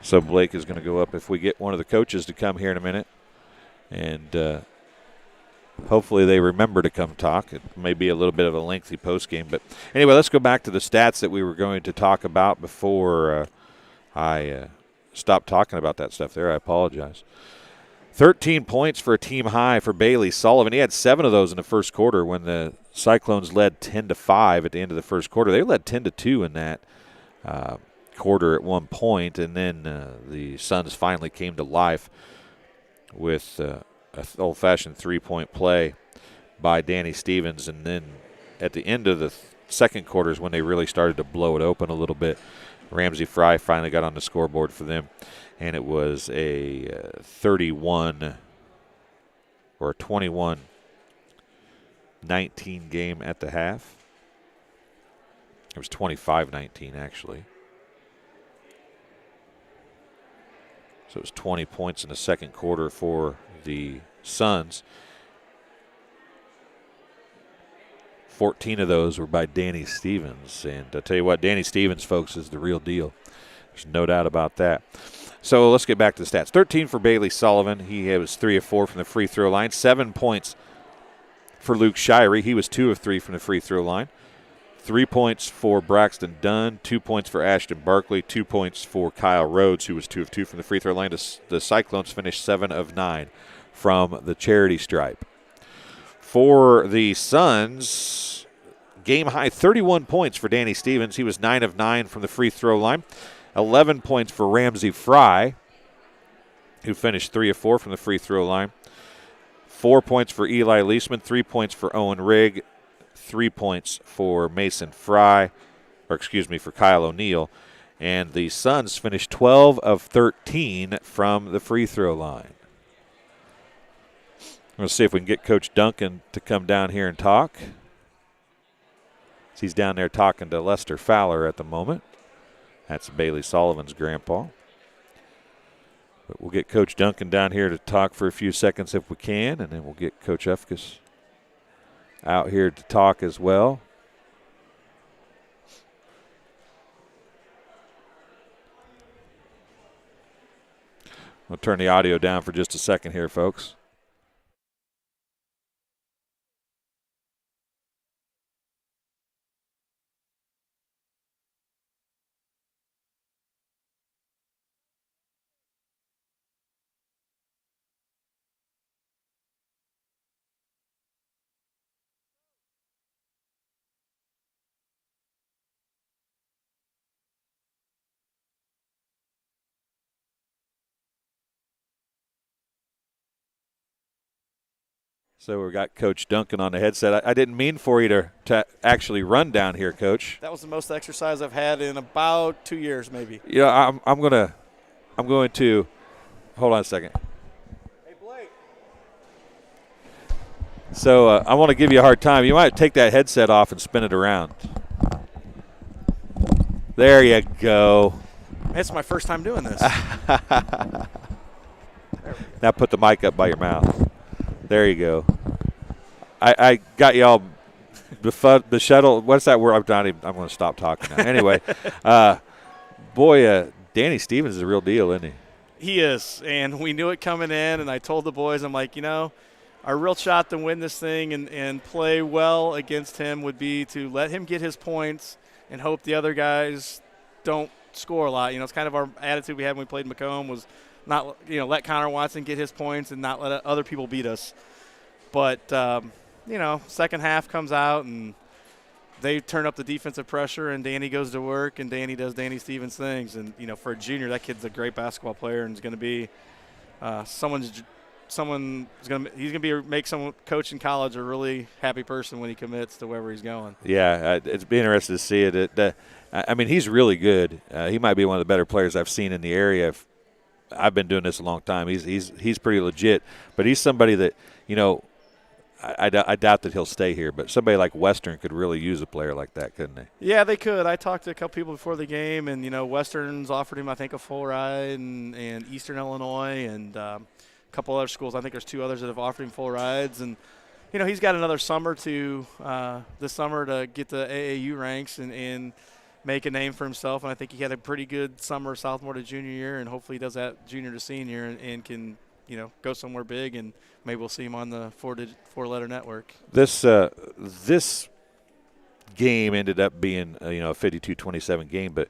So Blake is going to go up if we get one of the coaches to come here in a minute. And hopefully they remember to come talk. It may be a little bit of a lengthy postgame. But anyway, let's go back to the stats that we were going to talk about before I stopped talking about that stuff there. I apologize. 13 points for a team high for Bailey Sullivan. He had 7 of those in the first quarter when the Cyclones led 10-5 at the end of the first quarter. They led 10-2 in that quarter at one point, and then the Suns finally came to life with an old-fashioned three-point play by Danny Stevens, and then at the end of the second quarter is when they really started to blow it open a little bit. Ramsey Fry finally got on the scoreboard for them, and it was a 31 or a 21-19 game at the half. It was 25-19, actually. So it was 20 points in the second quarter for the Suns. 14 of those were by Danny Stevens. And I'll tell you what, Danny Stevens, folks, is the real deal. There's no doubt about that. So let's get back to the stats. 13 for Bailey Sullivan. He was 3 of 4 from the free throw line. 7 points for Luke Shirey. He was 2 of 3 from the free throw line. 3 points for Braxton Dunn. 2 points for Ashton Barkley. 2 points for Kyle Rhodes, who was 2 of 2 from the free throw line. The Cyclones finished 7 of 9 from the charity stripe. For the Suns, game high 31 points for Danny Stevens. He was 9 of 9 from the free throw line. 11 points for Ramsey Fry, who finished 3 of 4 from the free throw line. 4 points for Eli Leisman. 3 points for Owen Rigg. 3 points for Mason Fry, for Kyle O'Neal. And the Suns finished 12 of 13 from the free throw line. We'll see if we can get Coach Duncan to come down here and talk. He's down there talking to Lester Fowler at the moment. That's Bailey Sullivan's grandpa. But we'll get Coach Duncan down here to talk for a few seconds if we can, and then we'll get Coach Efkes out here to talk as well. We'll turn the audio down for just a second here, folks. So we've got Coach Duncan on the headset. I didn't mean for you to actually run down here, Coach. That was the most exercise I've had in about 2 years, maybe. Yeah, I'm going to hold on a second. Hey, Blake. So I want to give you a hard time. You might take that headset off and spin it around. There you go. It's my first time doing this. Now put the mic up by your mouth. There you go. I got you all befuddled. What's that word? I'm going to stop talking now. Anyway, Danny Stevens is a real deal, isn't he? He is, and we knew it coming in, and I told the boys, I'm like, our real shot to win this thing and play well against him would be to let him get his points and hope the other guys don't score a lot. It's kind of our attitude we had when we played Macomb was not, let Connor Watson get his points and not let other people beat us. But, second half comes out and they turn up the defensive pressure and Danny goes to work and Danny does Danny Stevens things. And, for a junior, that kid's a great basketball player and is going to be make someone coach in college a really happy person when he commits to wherever he's going. Yeah, it's been interesting to see it. He's really good. He might be one of the better players I've seen in the area. I've been doing this a long time. He's pretty legit, but he's somebody that I doubt that he'll stay here. But somebody like Western could really use a player like that, couldn't they? Yeah, they could. I talked to a couple people before the game, and Western's offered him I think a full ride, and Eastern Illinois, and a couple other schools. I think there's 2 others that have offered him full rides, and he's got another summer this summer to get the AAU ranks and make a name for himself, and I think he had a pretty good summer sophomore to junior year, and hopefully he does that junior to senior and can go somewhere big, and maybe we'll see him on the four-letter network. This game ended up being a 52-27 game, but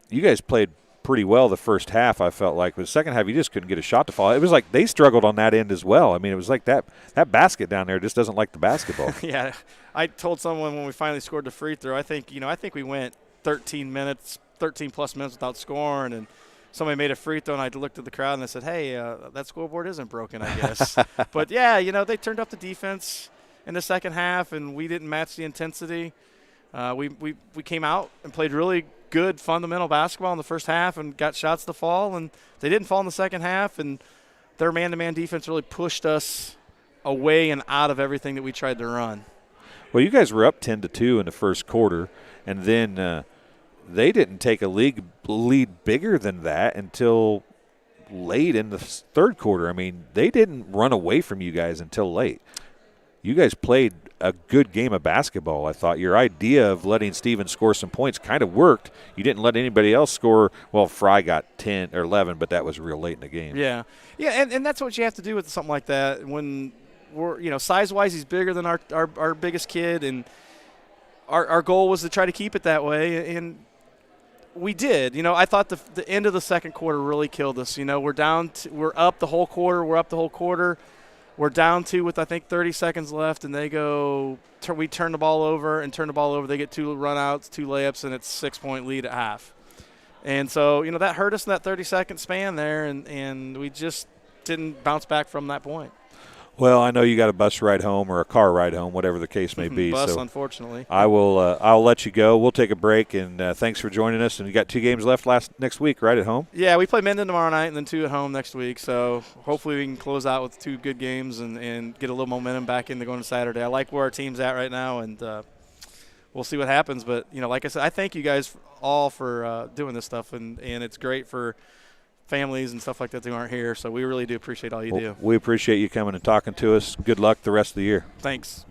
you guys played pretty well the first half, I felt like. But the second half, you just couldn't get a shot to fall. It was like they struggled on that end as well. it was like that basket down there just doesn't like the basketball. Yeah, I told someone when we finally scored the free throw, I think we went 13 plus minutes without scoring, and somebody made a free throw, and I looked at the crowd and I said, hey, that scoreboard isn't broken, I guess. But, yeah, they turned up the defense in the second half, and we didn't match the intensity. We came out and played really good fundamental basketball in the first half and got shots to fall, and they didn't fall in the second half, and their man-to-man defense really pushed us away and out of everything that we tried to run. Well, you guys were up 10-2 in the first quarter, and then they didn't take a lead bigger than that until late in the third quarter. I mean, they didn't run away from you guys until late. You guys played a good game of basketball, I thought. Your idea of letting Steven score some points kind of worked. You didn't let anybody else score. Well, Fry got 10 or 11, but that was real late in the game. Yeah, and that's what you have to do with something like that. When we're, size-wise, he's bigger than our biggest kid, and our goal was to try to keep it that way, and we did. I thought the end of the second quarter really killed us. We're up the whole quarter. We're down 2 with, I think, 30 seconds left, and they go – we turn the ball over. They get 2 run-outs, 2 layups, and it's a 6-point lead at half. And so, that hurt us in that 30-second span there, and we just didn't bounce back from that point. Well, I know you got a bus ride home or a car ride home, whatever the case may be. Bus, so unfortunately. I'll let you go. We'll take a break, and thanks for joining us. And you got 2 games left next week, right, at home? Yeah, we play Minden tomorrow night and then 2 at home next week. So hopefully we can close out with 2 good games and get a little momentum back into going to Saturday. I like where our team's at right now, and we'll see what happens. But, like I said, I thank you guys all for doing this stuff, and it's great for families and stuff like that who aren't here. So we really do appreciate all you do. We appreciate you coming and talking to us. Good luck the rest of the year. Thanks.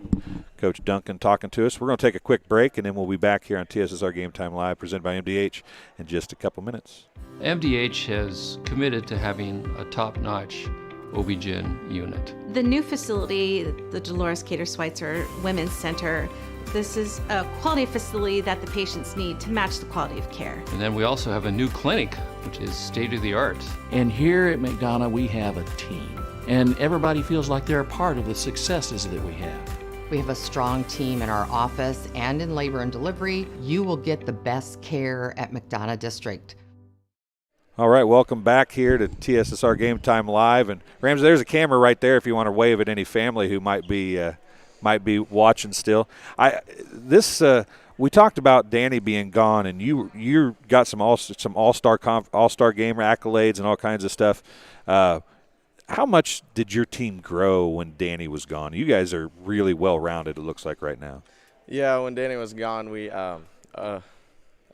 Coach Duncan talking to us. We're going to take a quick break, and then we'll be back here on TSSR Game Time Live, presented by MDH, in just a couple minutes. MDH has committed to having a top-notch OB-GYN unit. The new facility, the Dolores Cater Schweitzer Women's Center, this is a quality facility that the patients need to match the quality of care. And then we also have a new clinic, which is state-of-the-art. And here at McDonough, we have a team. And everybody feels like they're a part of the successes that we have. We have a strong team in our office and in labor and delivery. You will get the best care at McDonough District. All right, welcome back here to TSSR Game Time Live. And Ramsey, there's a camera right there if you want to wave at any family who might be watching still. We talked about Danny being gone, and you got some all-star game accolades and all kinds of stuff. How much did your team grow when Danny was gone? You guys are really well-rounded, it looks like, right now. Yeah, when Danny was gone, we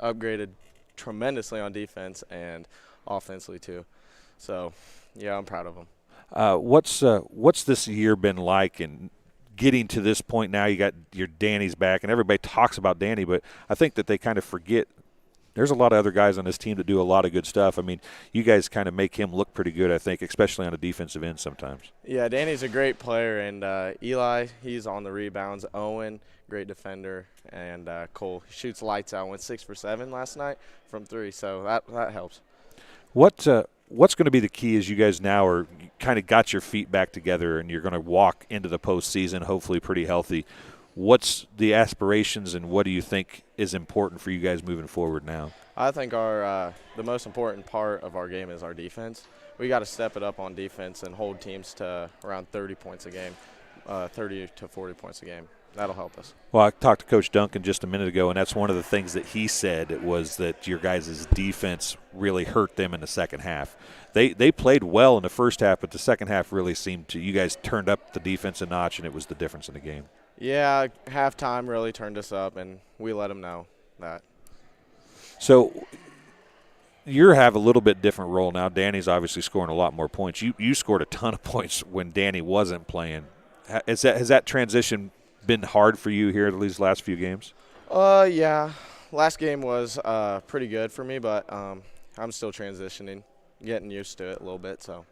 upgraded tremendously on defense and offensively too. So, yeah, I'm proud of him. What's this year been like in getting to this point now? You got your Danny's back, and everybody talks about Danny, but I think that they kind of forget there's a lot of other guys on this team that do a lot of good stuff. I mean, you guys kind of make him look pretty good, I think, especially on the defensive end sometimes. Yeah, Danny's a great player, and Eli, he's on the rebounds. Owen, great defender, and Cole, he shoots lights out. Went 6 for 7 last night from 3, so that helps. What's going to be the key as you guys now are kind of got your feet back together and you're going to walk into the postseason hopefully pretty healthy? What's the aspirations and what do you think is important for you guys moving forward now? I think the most important part of our game is our defense. We got to step it up on defense and hold teams to around 30 points a game, 30 to 40 points a game. That'll help us. Well, I talked to Coach Duncan just a minute ago, and that's one of the things that he said was that your guys' defense really hurt them in the second half. They played well in the first half, but the second half really seemed to – you guys turned up the defense a notch, and it was the difference in the game. Yeah, halftime really turned us up, and we let them know that. So you have a little bit different role now. Danny's obviously scoring a lot more points. You scored a ton of points when Danny wasn't playing. Has that transition been hard for you here these last few games? Yeah. Last game was pretty good for me, but I'm still transitioning, getting used to it a little bit. So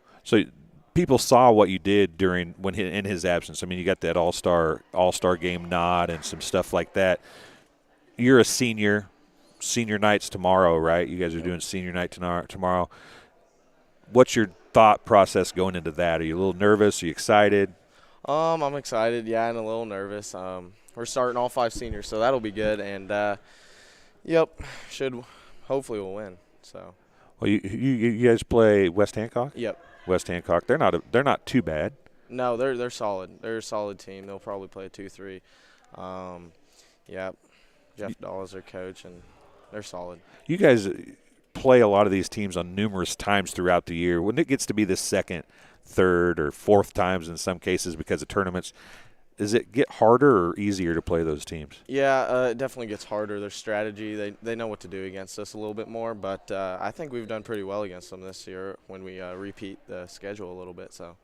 people saw what you did in his absence. I mean, you got that all-star game nod and some stuff like that. You're a senior night's tomorrow, right? You guys are doing senior night tomorrow. What's your thought process going into that? Are you a little nervous? Are you excited? I'm excited, yeah, and a little nervous. We're starting all 5 seniors, so that'll be good. And hopefully we'll win. So. Well, you guys play West Hancock? Yep. West Hancock. They're not too bad. No, they're solid. They're a solid team. They'll probably play 2-3. Yeah, Jeff Dahl is their coach, and they're solid. You guys play a lot of these teams on numerous times throughout the year. When it gets to be the second, third, or fourth times in some cases because of tournaments, Does it get harder or easier to play those teams? Yeah, it definitely gets harder. Their strategy, they know what to do against us a little bit more, but I think we've done pretty well against them this year when we repeat the schedule a little bit. So.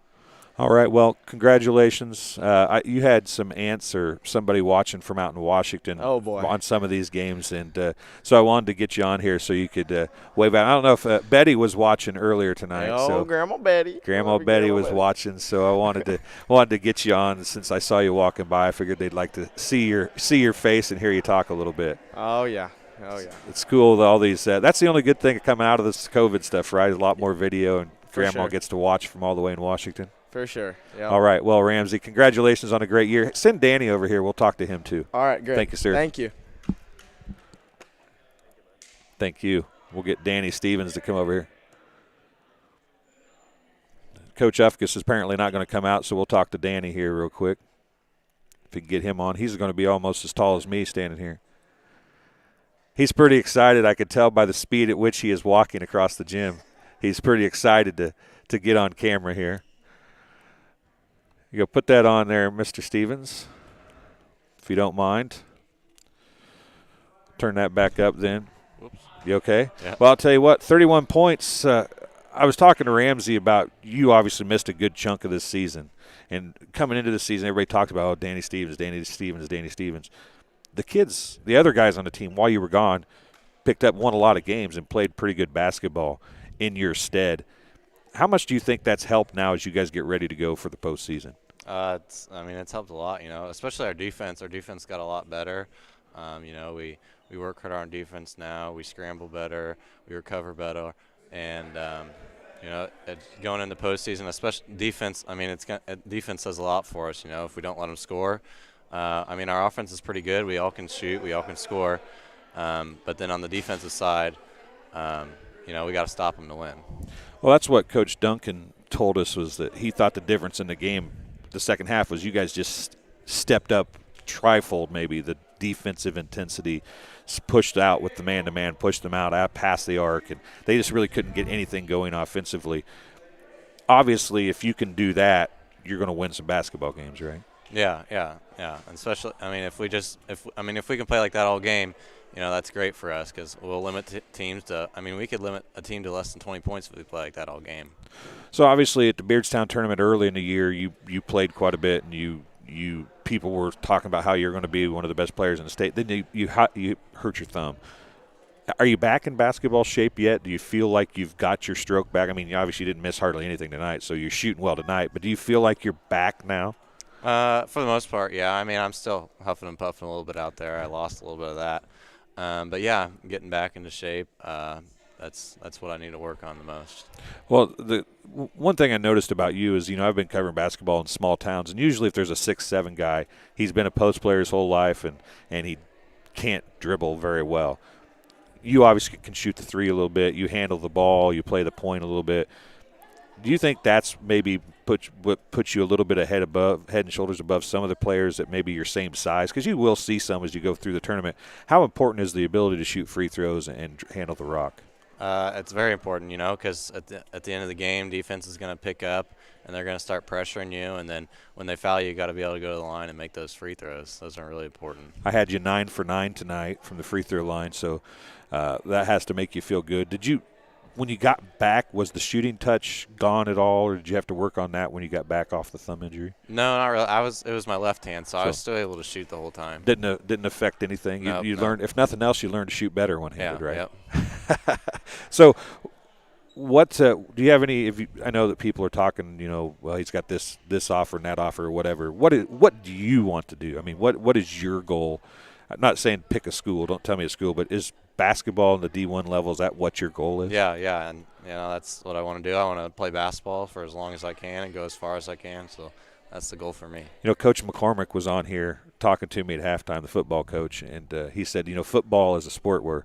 All right, well, congratulations. You had some aunts or somebody watching from out in Washington on some of these games, and so I wanted to get you on here so you could wave out. I don't know if Betty was watching earlier tonight. Oh, so Grandma Betty. Grandma Betty was watching, so I wanted to get you on. Since I saw you walking by, I figured they'd like to see your face and hear you talk a little bit. Oh, yeah. It's cool with all these. That's the only good thing coming out of this COVID stuff, right? A lot more video, and Grandma gets to watch from all the way in Washington. For sure. Yep. All right. Well, Ramsey, congratulations on a great year. Send Danny over here. We'll talk to him too. All right, great. Thank you, sir. Thank you. Thank you. We'll get Danny Stevens to come over here. Coach Ufkus is apparently not going to come out, so we'll talk to Danny here real quick. If we can get him on. He's going to be almost as tall as me standing here. He's pretty excited. I could tell by the speed at which he is walking across the gym. He's pretty excited to get on camera here. You go put that on there, Mr. Stevens, if you don't mind. Turn that back up then. Whoops. You okay? Yeah. Well, I'll tell you what, 31 points. I was talking to Ramsey about you obviously missed a good chunk of this season. And coming into the season, everybody talked about, Danny Stevens. The kids, the other guys on the team, while you were gone, won a lot of games and played pretty good basketball in your stead. How much do you think that's helped now as you guys get ready to go for the postseason? It's helped a lot, especially our defense. Our defense got a lot better. We work hard on defense now. We scramble better. We recover better. And, going into postseason, especially defense, defense does a lot for us, if we don't let them score. Our offense is pretty good. We all can shoot. We all can score. But then on the defensive side, we got to stop them to win. Well, that's what Coach Duncan told us, was that he thought the difference in the game the second half was you guys just stepped up trifold, maybe the defensive intensity, pushed out with the man-to-man, pushed them out past the arc, and they just really couldn't get anything going offensively. Obviously, if you can do that, you're going to win some basketball games, right? Yeah. And especially, if we can play like that all game, that's great for us because we'll limit teams to – we could limit a team to less than 20 points if we play like that all game. So, obviously, at the Beardstown tournament early in the year, you played quite a bit, and you people were talking about how you're going to be one of the best players in the state. Then you hurt your thumb. Are you back in basketball shape yet? Do you feel like you've got your stroke back? Obviously, you didn't miss hardly anything tonight, so you're shooting well tonight. But do you feel like you're back now? For the most part, yeah. I'm still huffing and puffing a little bit out there. I lost a little bit of that. But yeah, getting back into shape. That's what I need to work on the most. Well, the one thing I noticed about you is, I've been covering basketball in small towns, and usually if there's a 6'7" guy, he's been a post player his whole life, and he can't dribble very well. You obviously can shoot the three a little bit. You handle the ball. You play the point a little bit. Do you think that's maybe what puts you a little bit head and shoulders above some of the players that maybe your same size? Because you will see some as you go through the tournament. How important is the ability to shoot free throws and handle the rock? It's very important, because at the end of the game, defense is going to pick up, and they're going to start pressuring you. And then when they foul you got to be able to go to the line and make those free throws. Those are really important. I had you 9 for 9 tonight from the free throw line, so that has to make you feel good. When you got back, was the shooting touch gone at all, or did you have to work on that when you got back off the thumb injury? No, not really. It was my left hand, so I was still able to shoot the whole time. Didn't affect anything. You learned, if nothing else, you learned to shoot better one-handed, right? Yep. So, what do you have any? I know that people are talking. Well, he's got this offer and that offer or whatever. What do you want to do? What is your goal? I'm not saying pick a school. Don't tell me a school, but is basketball in the D1 level, is that what your goal is? Yeah, and that's what I want to do. I want to play basketball for as long as I can and go as far as I can. So that's the goal for me. Coach McCormick was on here talking to me at halftime, the football coach, and he said, football is a sport where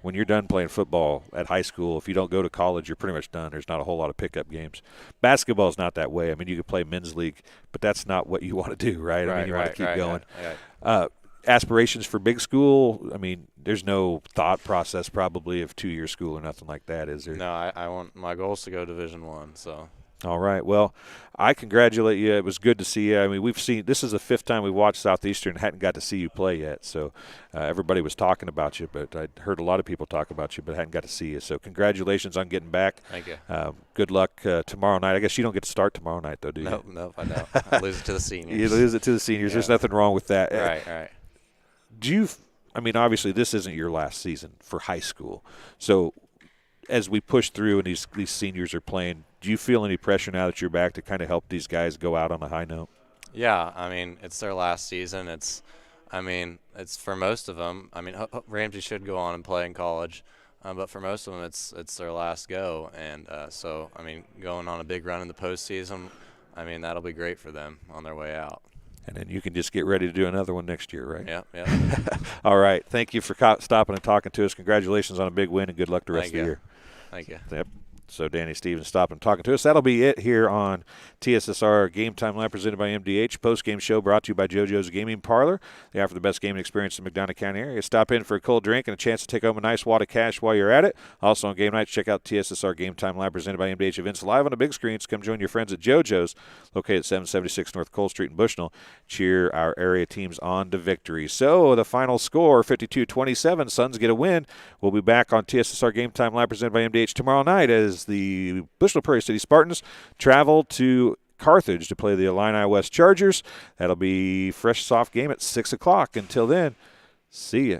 when you're done playing football at high school, if you don't go to college, you're pretty much done. There's not a whole lot of pickup games. Basketball is not that way. You could play men's league, but that's not what you want to do, right? You want to keep going. Right. Aspirations for big school, there's no thought process probably of 2-year school or nothing like that, is there? No, I want my goal is to go Division I. So All right. Well, I congratulate you. It was good to see you. I mean, this is the 5th time we've watched Southeastern and hadn't got to see you play yet. So everybody was talking about you, but I heard a lot of people talk about you, but hadn't got to see you. So congratulations on getting back. Thank you. Good luck tomorrow night. I guess you don't get to start tomorrow night, though, do you? Nope, I don't. I lose it to the seniors. You lose it to the seniors. Yeah. There's nothing wrong with that. Right. I mean, obviously this isn't your last season for high school. So as we push through and these seniors are playing, do you feel any pressure now that you're back to kind of help these guys go out on a high note? Yeah, I mean, it's their last season. It's for most of them. I mean, Ramsey should go on and play in college, but for most of them, it's their last go. And so, I mean, going on a big run in the postseason, I mean, that'll be great for them on their way out. And then you can just get ready to do another one next year, right? Yeah. All right. Thank you for stopping and talking to us. Congratulations on a big win, and good luck the rest of the year. Thank you. Yep. So Danny Stevens stopping and talking to us. That'll be it here on TSSR Game Time Live presented by MDH. Post-game show brought to you by JoJo's Gaming Parlor. They offer the best gaming experience in the McDonough County area. Stop in for a cold drink and a chance to take home a nice wad of cash while you're at it. Also on game nights, check out TSSR Game Time Live presented by MDH events live on the big screens. Come join your friends at JoJo's, located at 776 North Cole Street in Bushnell. Cheer our area teams on to victory. So the final score, 52-27. Suns get a win. We'll be back on TSSR Game Time Live presented by MDH tomorrow night as the Bushnell Prairie City Spartans travel to Carthage to play the Illini West Chargers. That'll be fresh, soft game at 6 o'clock. Until then, see ya.